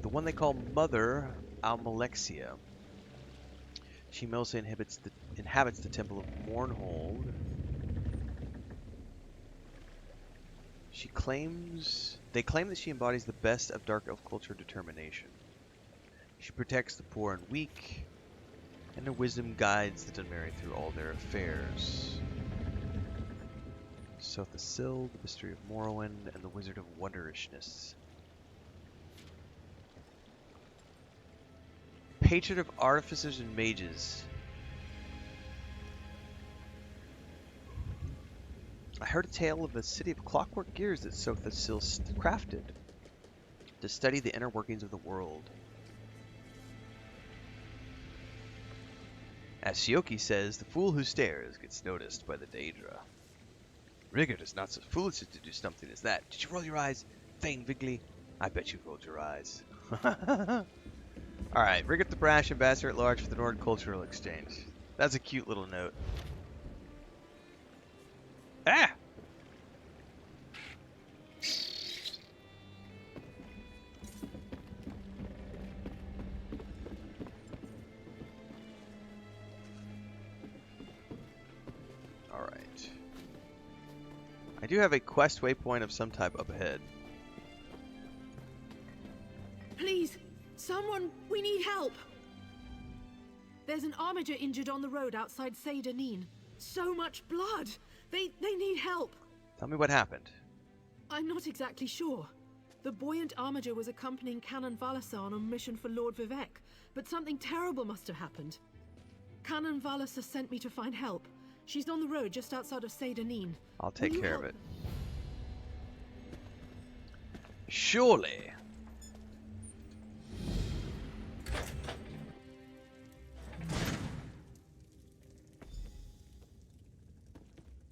The one they call Mother Almalexia. She mostly inhibits the inhabits the Temple of Mournhold. They claim that she embodies the best of Dark Elf culture determination. She protects the poor and weak, and her wisdom guides the unmarried through all their affairs. Sotha Sil, the Mystery of Morrowind, and the Wizard of Wonderishness. Patron of Artificers and Mages. I heard a tale of a city of clockwork gears that Sotha Sil crafted to study the inner workings of the world. As Shioki says, the fool who stares gets noticed by the Daedra. Rigard is not so foolish to do something as that. Did you roll your eyes, Thane Vigley? I bet you rolled your eyes. Alright, Rigard the Brash, Ambassador at Large for the Nord Cultural Exchange. That's a cute little note. Ah! Alright. I do have a quest waypoint of some type up ahead. Please, someone, we need help. There's an armiger injured on the road outside Seydanin. So much blood. They need help. Tell me what happened. I'm not exactly sure. The buoyant armiger was accompanying Canon Valasa on a mission for Lord Vivek, but something terrible must have happened. Canon Valasa sent me to find help. She's on the road just outside of Seydanin. I'll take care of it. Surely.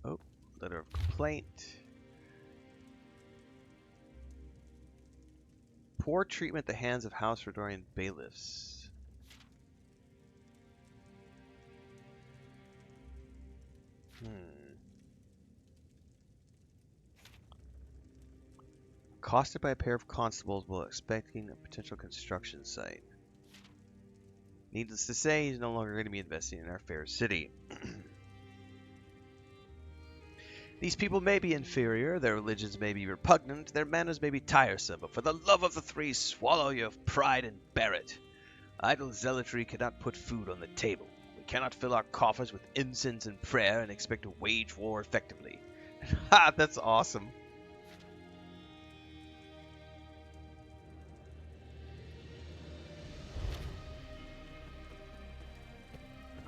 Oh, letter of complaint. Poor treatment at the hands of House Redorian bailiffs. Accosted by a pair of constables while inspecting a potential construction site. Needless to say, he's no longer going to be investing in our fair city. These people may be inferior, their religions may be repugnant, their manners may be tiresome, but for the love of the three, swallow your pride and bear it. Idle zealotry cannot put food on the table. We cannot fill our coffers with incense and prayer and expect to wage war effectively. Ha! That's awesome.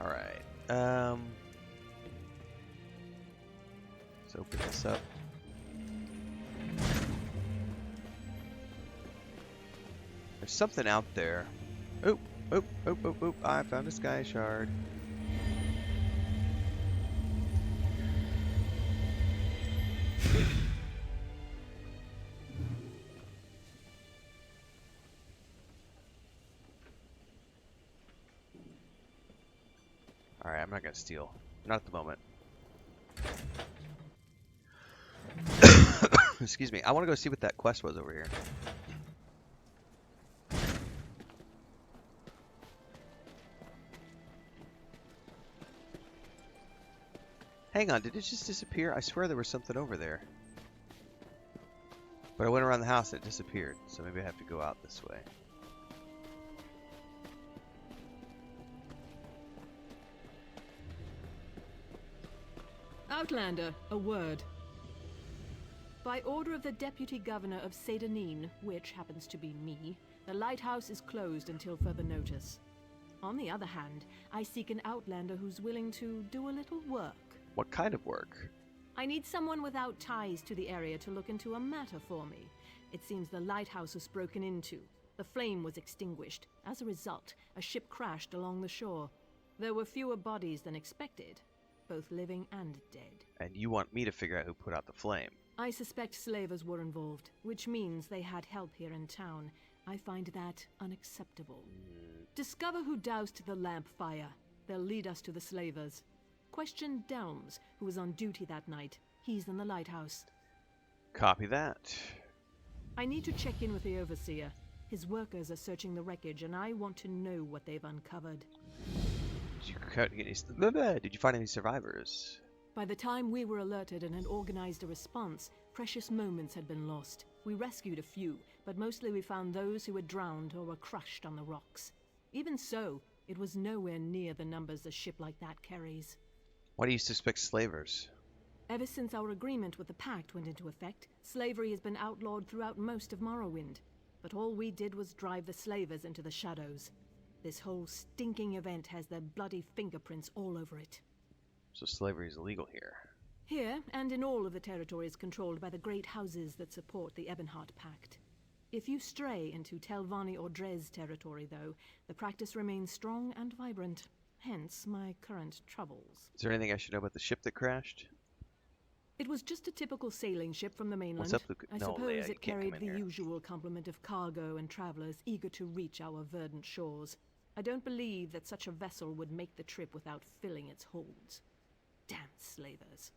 Alright. Let's open this up. There's something out there. Oop, oop, oop, oop, oop. I found a sky shard. Alright, I'm not gonna steal. Not at the moment. Excuse me. I want to go see what that quest was over here. Hang on, did it just disappear? I swear there was something over there. But I went around the house and it disappeared. So maybe I have to go out this way. Outlander, a word. By order of the Deputy Governor of Seydanin, which happens to be me, the lighthouse is closed until further notice. On the other hand, I seek an outlander who's willing to do a little work. What kind of work? I need someone without ties to the area to look into a matter for me. It seems the lighthouse was broken into. The flame was extinguished. As a result, a ship crashed along the shore. There were fewer bodies than expected, both living and dead. And you want me to figure out who put out the flame? I suspect slavers were involved, which means they had help here in town. I find that unacceptable. Discover who doused the lamp fire. They'll lead us to the slavers. Question Delms, who was on duty that night. He's in the lighthouse. Copy that. I need to check in with the Overseer. His workers are searching the wreckage, and I want to know what they've uncovered. Did you find any survivors? By the time we were alerted and had organized a response, precious moments had been lost. We rescued a few, but mostly we found those who had drowned or were crushed on the rocks. Even so, it was nowhere near the numbers a ship like that carries. Why do you suspect slavers? Ever since our agreement with the Pact went into effect, slavery has been outlawed throughout most of Morrowind. But all we did was drive the slavers into the shadows. This whole stinking event has their bloody fingerprints all over it. So slavery is illegal here. Here, and in all of the territories controlled by the great houses that support the Ebonheart Pact. If you stray into Telvanni or Dres territory, though, the practice remains strong and vibrant. Hence my current troubles. Is there anything I should know about the ship that crashed? It was just a typical sailing ship from the mainland. What's up, Luke? I No, suppose Leia, you it can't come carried in the here. usual complement of cargo and travelers eager to reach our verdant shores. I don't believe that such a vessel would make the trip without filling its holds. Damn slavers.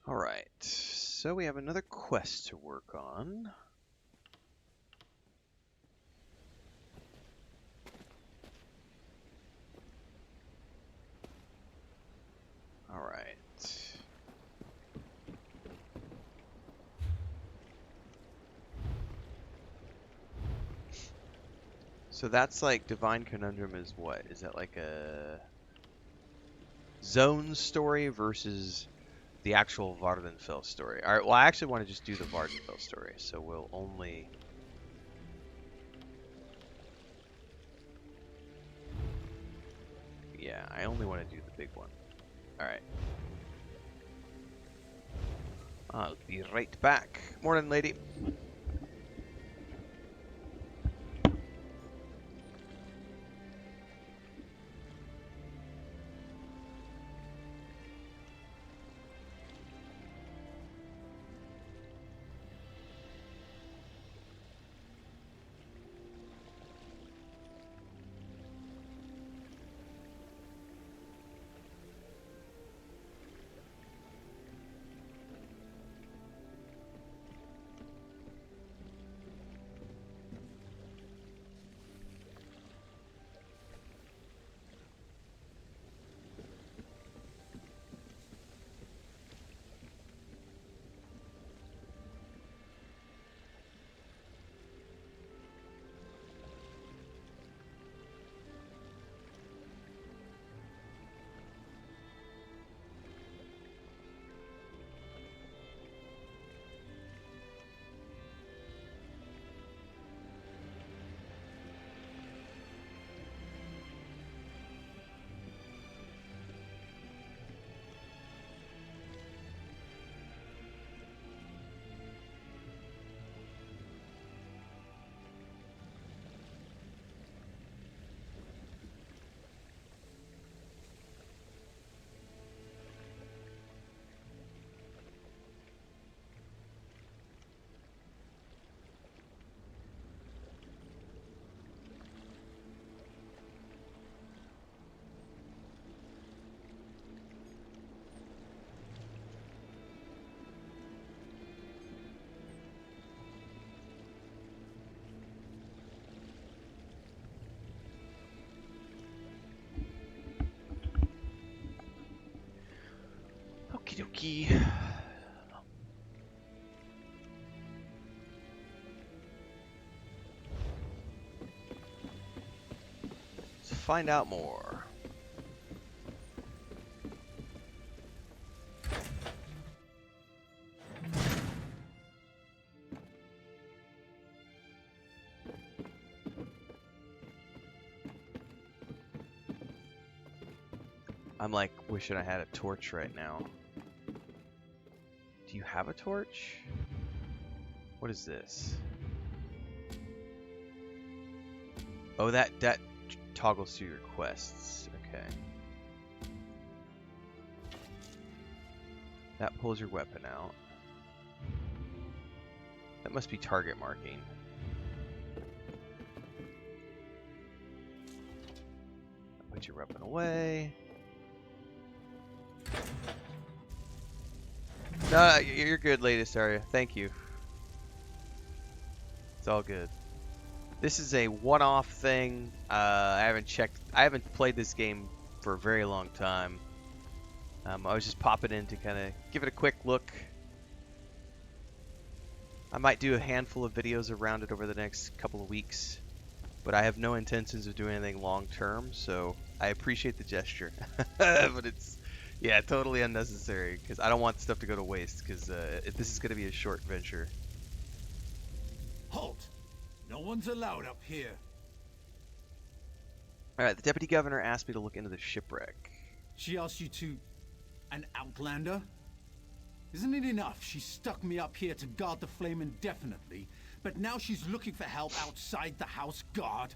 Alright, so we have another quest to work on. Alright. So that's like Divine Conundrum is what? Is that like a zone story versus the actual Vardenfell story? Alright, well I actually want to just do the Vardenfell story, so we'll only... Yeah, I only want to do the big one. Alright. I'll be right back. Morning, lady. Okie dokie. Let's find out more. I'm like wishing I had a torch right now. Do you have a torch? What is this? Oh, that toggles through your quests. Okay. That pulls your weapon out. That must be target marking. Put your weapon away. No, you're good, Lady Astaria. Thank you. It's all good. This is a one-off thing. I haven't played this game for a very long time. I was just popping in to kind of give it a quick look. I might do a handful of videos around it over the next couple of weeks, but I have no intentions of doing anything long-term, so I appreciate the gesture. But it's, yeah, totally unnecessary, because I don't want stuff to go to waste, because this is going to be a short venture. Halt! No one's allowed up here. Alright, the Deputy Governor asked me to look into the shipwreck. She asked you to... an outlander? Isn't it enough she stuck me up here to guard the flame indefinitely, but now she's looking for help outside the house guard?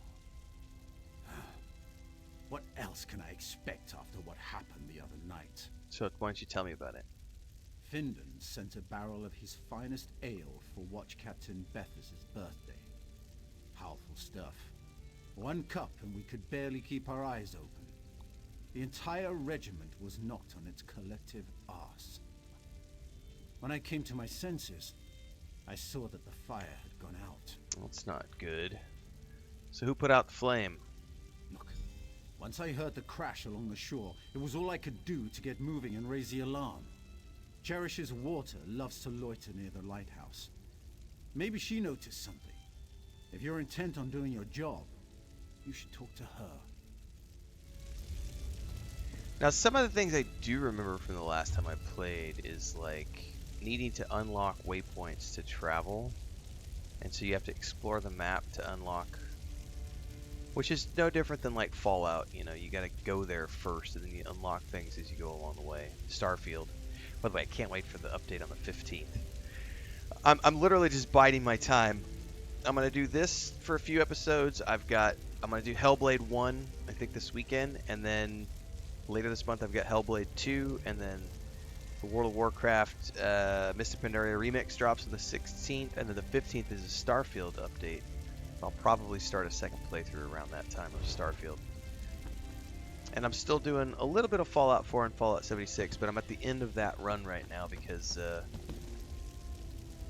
What else can I expect after what happened the other night? So why don't you tell me about it? Findon sent a barrel of his finest ale for Watch Captain Bethesda's birthday. Powerful stuff. One cup and we could barely keep our eyes open. The entire regiment was knocked on its collective arse. When I came to my senses, I saw that the fire had gone out. That's not good. So who put out the flame? Look, once I heard the crash along the shore, it was all I could do to get moving and raise the alarm. Cherish's water loves to loiter near the lighthouse. Maybe she noticed something. If you're intent on doing your job, you should talk to her. Now, some of the things I do remember from the last time I played is like needing to unlock waypoints to travel, and so you have to explore the map to unlock, which is no different than like Fallout. You know, you got to go there first, and then you unlock things as you go along the way. Starfield. By the way, I can't wait for the update on the 15th. I'm literally just biding my time. I'm gonna do this for a few episodes. I'm gonna do Hellblade 1, I think this weekend, and then later this month I've got Hellblade 2, and then the World of Warcraft Mists of Pandaria Remix drops on the 16th, and then the 15th is a Starfield update. I'll probably start a second playthrough around that time of Starfield. And I'm still doing a little bit of Fallout 4 and Fallout 76, but I'm at the end of that run right now because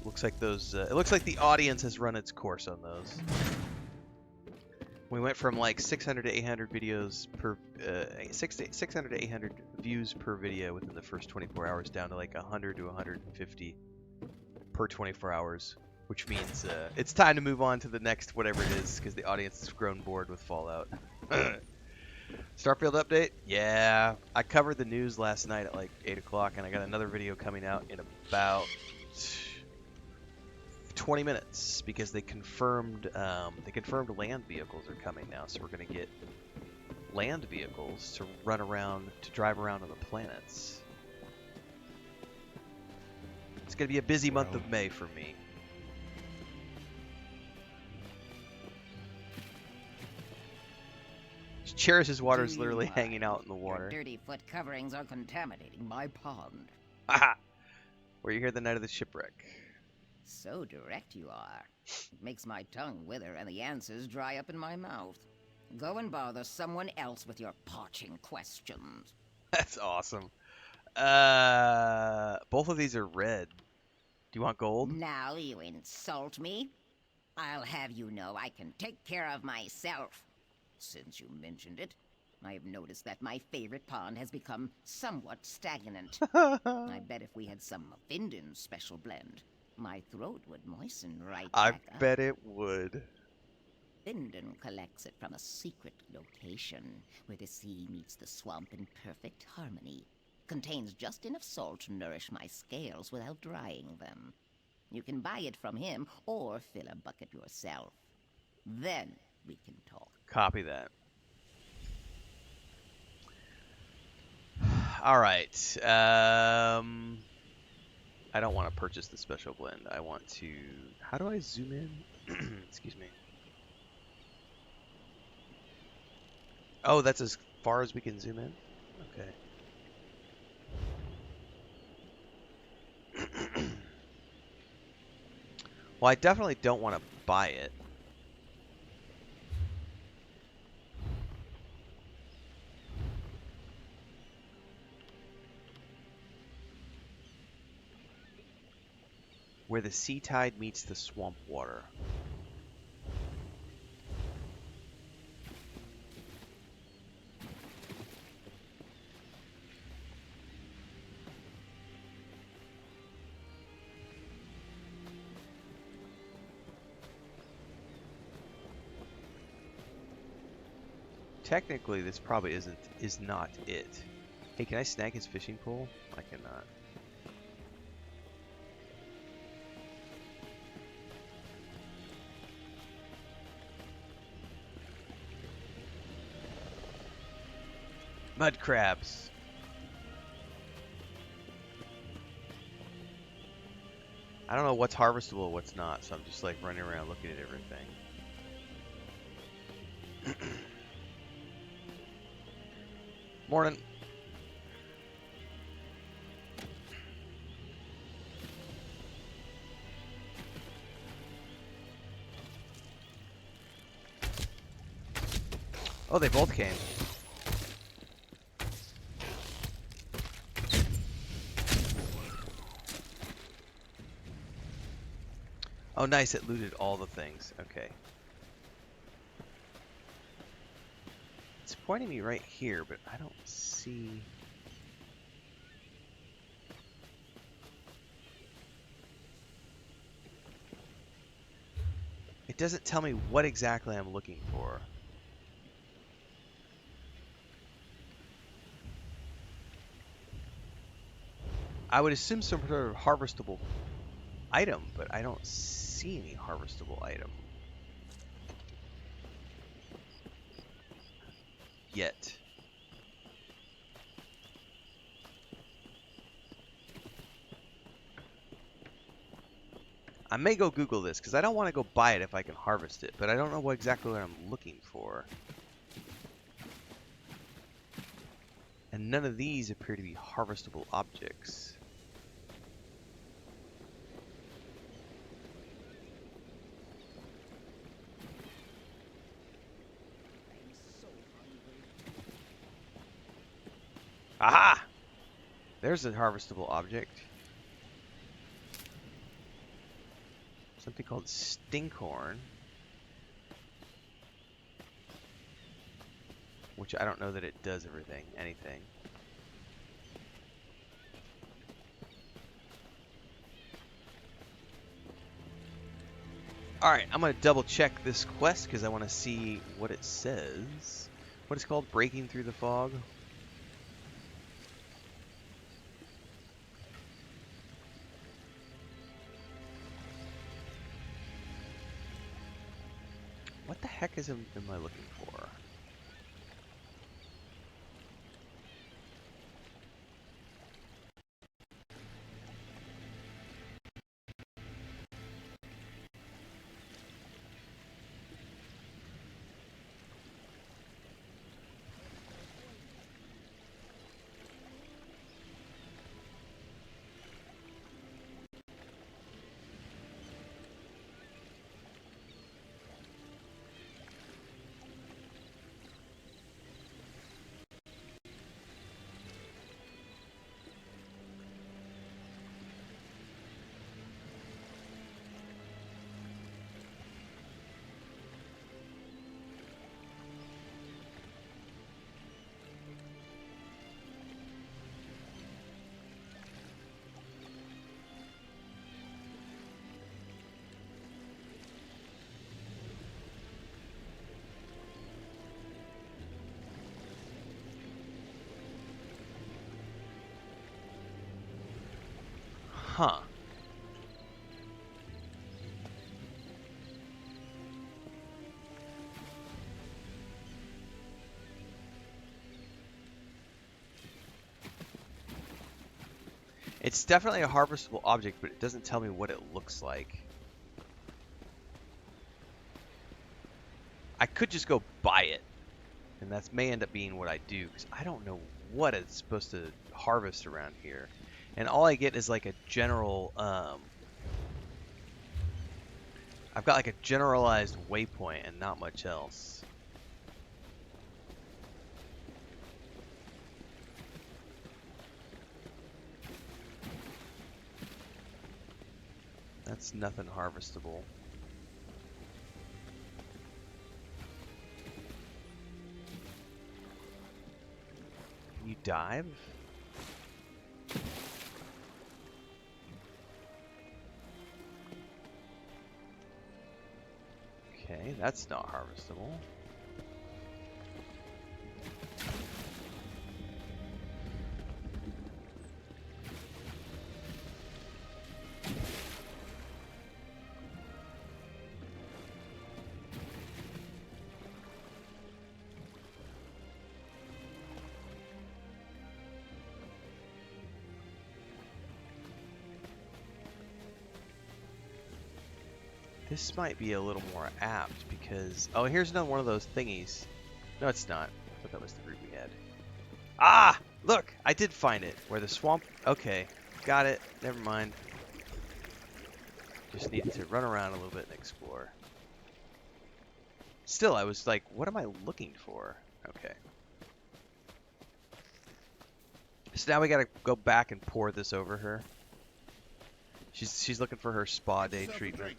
looks like those. It looks like the audience has run its course on those. We went from like 600 to 800 videos per 600 to 800 views per video within the first 24 hours, down to like 100 to 150 per 24 hours, which means it's time to move on to the next whatever it is because the audience has grown bored with Fallout. Starfield update? Yeah, I covered the news last night at like 8 o'clock, and I got another video coming out in about 20 minutes because they confirmed land vehicles are coming now, so we're gonna get land vehicles to drive around on the planets. It's gonna be a busy month of May for me. Cherish's water is literally hanging out in the water. Your dirty foot coverings are contaminating my pond. Haha! Were you here the night of the shipwreck? So direct you are. It makes my tongue wither and the answers dry up in my mouth. Go and bother someone else with your parching questions. That's awesome. Both of these are red. Do you want gold? Now you insult me? I'll have you know I can take care of myself. Since you mentioned it, I have noticed that my favorite pond has become somewhat stagnant. I bet if we had some Findon special blend, my throat would moisten right back up. I bet it would. Findon collects it from a secret location where the sea meets the swamp in perfect harmony. Contains just enough salt to nourish my scales without drying them. You can buy it from him or fill a bucket yourself. Then we can talk. Copy that. Alright. I don't want to purchase the special blend. I want to... How do I zoom in? Excuse me. Oh, that's as far as we can zoom in? Okay. Well, I definitely don't want to buy it. Where the sea tide meets the swamp water. Technically, this probably is not it. Hey, can I snag his fishing pole? I cannot. Mud crabs. I don't know what's harvestable, what's not, so I'm just like running around looking at everything. Morning. Oh, they both came. Oh, nice. It looted all the things. Okay. It's pointing me right here, but I don't see... It doesn't tell me what exactly I'm looking for. I would assume some sort of harvestable item, but I don't see any harvestable item. Yet. I may go Google this, because I don't want to go buy it if I can harvest it, but I don't know what exactly what I'm looking for. And none of these appear to be harvestable objects. Aha! There's a harvestable object. Something called stinkhorn. Which I don't know that it does anything. Alright, I'm going to double check this quest because I want to see what it says. What it's called? Breaking Through the Fog? What the heck am I looking for? Huh. It's definitely a harvestable object, but it doesn't tell me what it looks like. I could just go buy it, and that may end up being what I do, because I don't know what it's supposed to harvest around here. And all I get is like a general, I've got like a generalized waypoint and not much else. That's nothing harvestable. Can you dive? Okay, that's not harvestable. This might be a little more apt because... Oh, here's another one of those thingies. No, it's not. I thought that was the route we had. Ah! Look! I did find it. Where the swamp... Okay. Got it. Never mind. Just needed to run around a little bit and explore. Still, I was like, what am I looking for? Okay. So now we gotta go back and pour this over her. She's looking for her spa day treatment.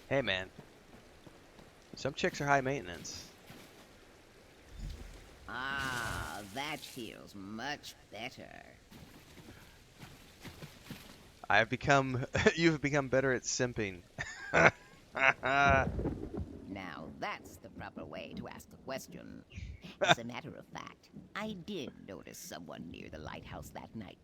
Hey man, some chicks are high maintenance. Ah, that feels much better. I've become, you've become better at simping. Now that's the proper way to ask a question. As a matter of fact, I did notice someone near the lighthouse that night.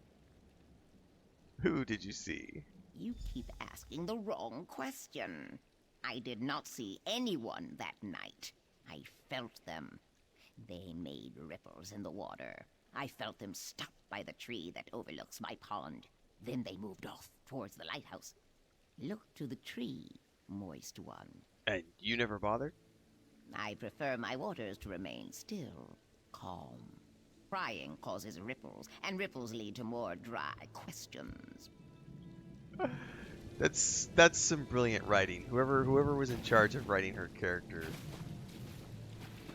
Who did you see? You keep asking the wrong question. I did not see anyone that night. I felt them. They made ripples in the water. I felt them stop by the tree that overlooks my pond. Then they moved off towards the lighthouse. Look to the tree, moist one. And you never bothered? I prefer my waters to remain still, calm. Prying causes ripples, and ripples lead to more dry questions. That's some brilliant writing. Whoever was in charge of writing her character.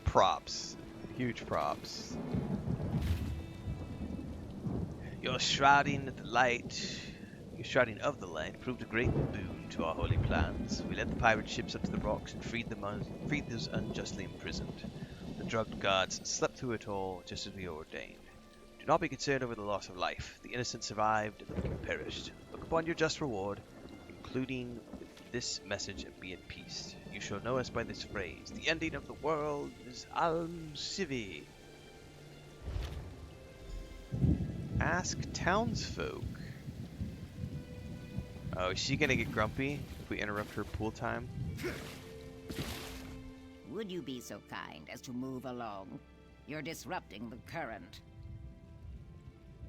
Props. Huge props. Your shrouding of the light proved a great boon to our holy plans. We led the pirate ships up to the rocks and freed those unjustly imprisoned. The drugged guards slept through it all, just as we ordained. Do not be concerned over the loss of life. The innocent survived, and the wicked perished. Look upon your just reward, including with this message, and be at peace. You shall know us by this phrase. The ending of the world is Alm Civi. Ask townsfolk. Oh, is she gonna get grumpy if we interrupt her pool time? Would you be so kind as to move along? You're disrupting the current.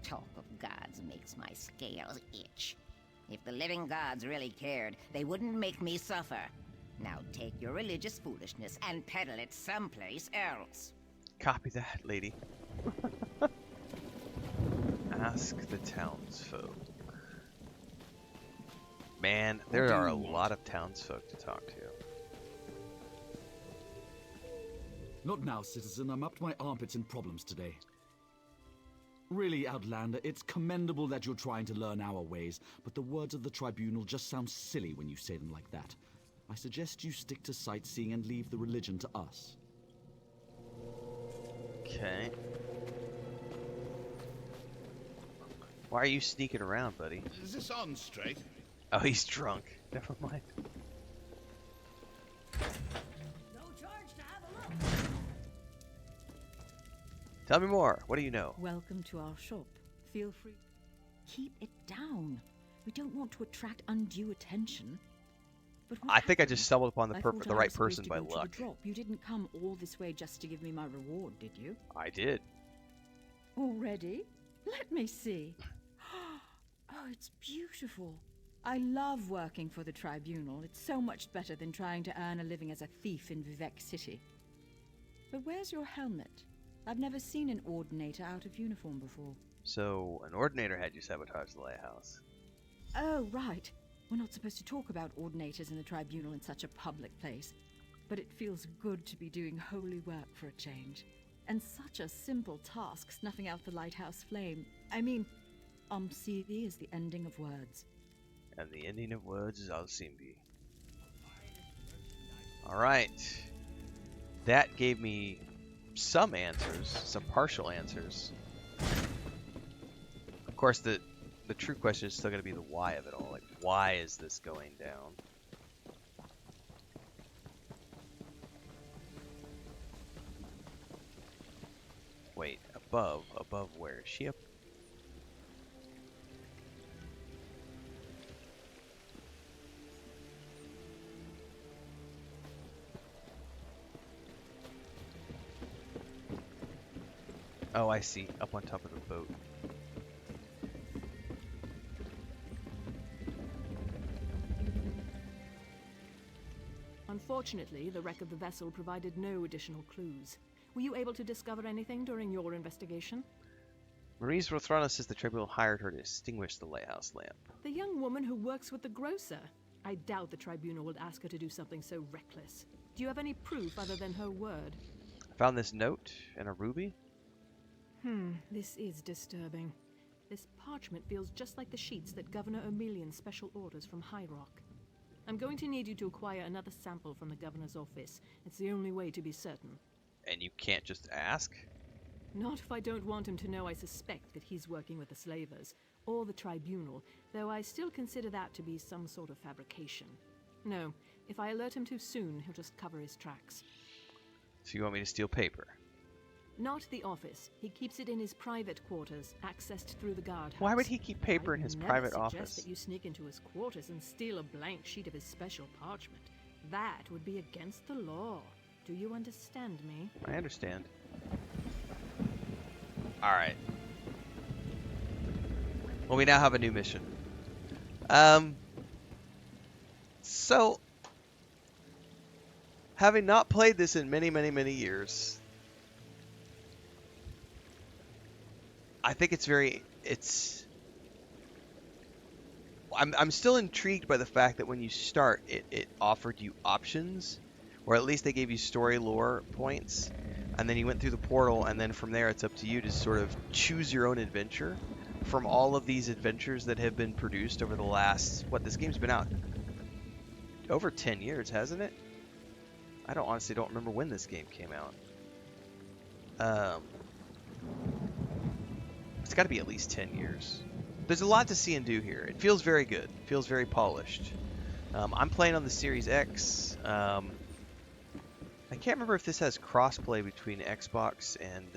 Talk of gods makes my scales itch. If the living gods really cared, they wouldn't make me suffer. Now take your religious foolishness and peddle it someplace else. Copy that, lady. Ask the townsfolk. Man, there are a lot of townsfolk to talk to. Not now, citizen. I'm up to my armpits in problems today. Really, Outlander, it's commendable that you're trying to learn our ways, but the words of the Tribunal just sound silly when you say them like that. I suggest you stick to sightseeing and leave the religion to us. Okay. Why are you sneaking around, buddy? Is this on straight? Oh, he's drunk. Never mind. No charge to have a look. Tell me more. What do you know? Welcome to our shop. Feel free. Keep it down. We don't want to attract undue attention. But I think I just stumbled upon the I thought I right was supposed person to by go to the luck. drop. You didn't come all this way just to give me my reward, did you? I did. Already? Let me see. Oh, it's beautiful. I love working for the Tribunal. It's so much better than trying to earn a living as a thief in Vivek City. But where's your helmet? I've never seen an Ordinator out of uniform before. So, an Ordinator had you sabotage the lighthouse. Oh, right. We're not supposed to talk about Ordinators in the Tribunal in such a public place. But it feels good to be doing holy work for a change. And such a simple task, snuffing out the lighthouse flame. I mean, Umsithi is the ending of words. And the ending of words is Alcimbi. Alright. That gave me some answers, some partial answers. Of course, the true question is still going to be the why of it all. Like, why is this going down? Wait, above where? Is she up? Oh, I see. Up on top of the boat. Unfortunately, the wreck of the vessel provided no additional clues. Were you able to discover anything during your investigation? Maurice Rothrana says the tribunal hired her to extinguish the lighthouse lamp. The young woman who works with the grocer. I doubt the tribunal would ask her to do something so reckless. Do you have any proof other than her word? I found this note and a ruby. This is disturbing. This parchment feels just like the sheets that Governor O'Melian's special orders from High Rock. I'm going to need you to acquire another sample from the governor's office. It's the only way to be certain. And you can't just ask? Not if I don't want him to know I suspect that he's working with the slavers, or the tribunal, though I still consider that to be some sort of fabrication. No, if I alert him too soon, he'll just cover his tracks. So you want me to steal paper? Not the office. He keeps it in his private quarters, accessed through the guardhouse. Why would he keep paper in his private office? I suggest that you sneak into his quarters and steal a blank sheet of his special parchment. That would be against the law. Do you understand me? I understand. Alright. Well, we now have a new mission. So, having not played this in many, many, many years, I think I'm still intrigued by the fact that when you start, it offered you options, or at least they gave you story lore points, and then you went through the portal, and then from there it's up to you to sort of choose your own adventure from all of these adventures that have been produced over the last, this game's been out over 10 years, hasn't it? I honestly don't remember when this game came out. It's got to be at least 10 years. There's a lot to see and do here. It feels very good. It feels very polished. I'm playing on the Series X. I can't remember if this has crossplay between Xbox and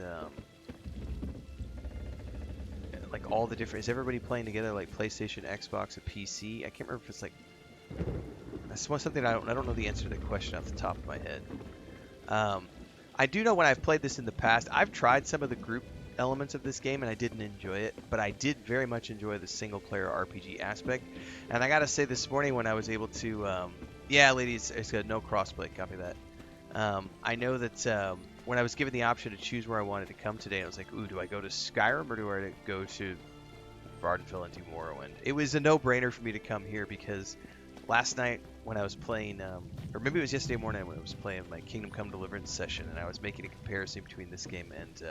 like all the different. Is everybody playing together like PlayStation, Xbox, and PC? I can't remember if it's like. That's something I don't know the answer to that question off the top of my head. I do know when I've played this in the past, I've tried some of the group elements of this game and I didn't enjoy it, but I did very much enjoy the single player RPG aspect. And I gotta say, this morning when I was able to yeah, ladies, it's got no crossplay, copy that. I know that when I was given the option to choose where I wanted to come today, I was like, ooh, do I go to Skyrim or do I go to Vardenfell and do Morrowind? It was a no-brainer for me to come here because last night when I was playing, or maybe it was yesterday morning when I was playing my Kingdom Come Deliverance session, and I was making a comparison between this game and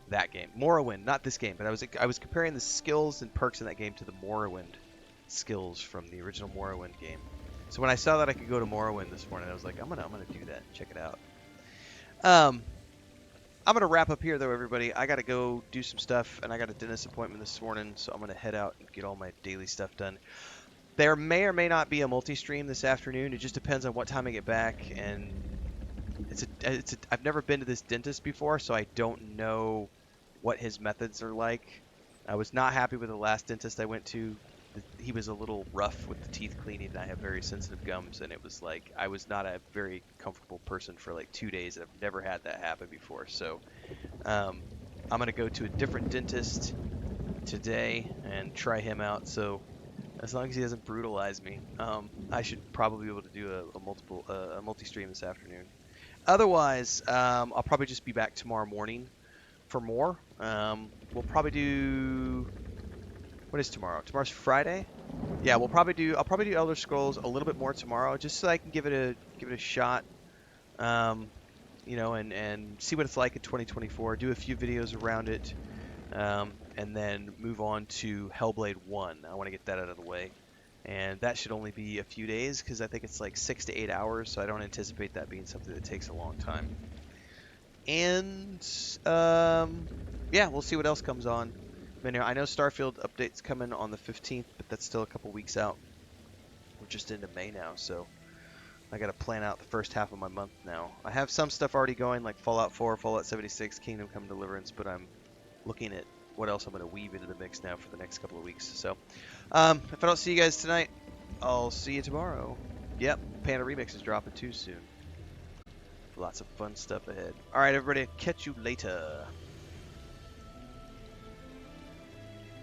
that game, Morrowind, not this game, but I was comparing the skills and perks in that game to the Morrowind skills from the original Morrowind game. So when I saw that I could go to Morrowind this morning, I was like, I'm gonna do that, check it out. I'm gonna wrap up here though, everybody. I gotta go do some stuff, and I got a dentist appointment this morning, so I'm gonna head out and get all my daily stuff done. There may or may not be a multi-stream this afternoon. It just depends on what time I get back, and I've never been to this dentist before, so I don't know what his methods are like. I was not happy with the last dentist I went to. He was a little rough with the teeth cleaning, and I have very sensitive gums, and it was like I was not a very comfortable person for like 2 days, and I've never had that happen before. So I'm gonna go to a different dentist today and try him out. So as long as he doesn't brutalize me, I should probably be able to do a multi-stream this afternoon. Otherwise, I'll probably just be back tomorrow morning for more. We'll probably do. What is tomorrow? Tomorrow's Friday. Yeah, I'll probably do Elder Scrolls a little bit more tomorrow, just so I can give it a shot. You know, and see what it's like in 2024. Do a few videos around it. and then move on to Hellblade 1. I want to get that out of the way. And that should only be a few days because I think it's like 6 to 8 hours, so I don't anticipate that being something that takes a long time. And yeah, we'll see what else comes on. I know Starfield update's coming on the 15th, but that's still a couple weeks out. We're just into May now, so I gotta plan out the first half of my month now. I have some stuff already going, like Fallout 4, Fallout 76, Kingdom Come Deliverance, but I'm looking at what else I'm gonna weave into the mix now for the next couple of weeks. So, if I don't see you guys tonight, I'll see you tomorrow. Yep, Panda Remix is dropping too soon. Lots of fun stuff ahead. Alright, everybody, catch you later.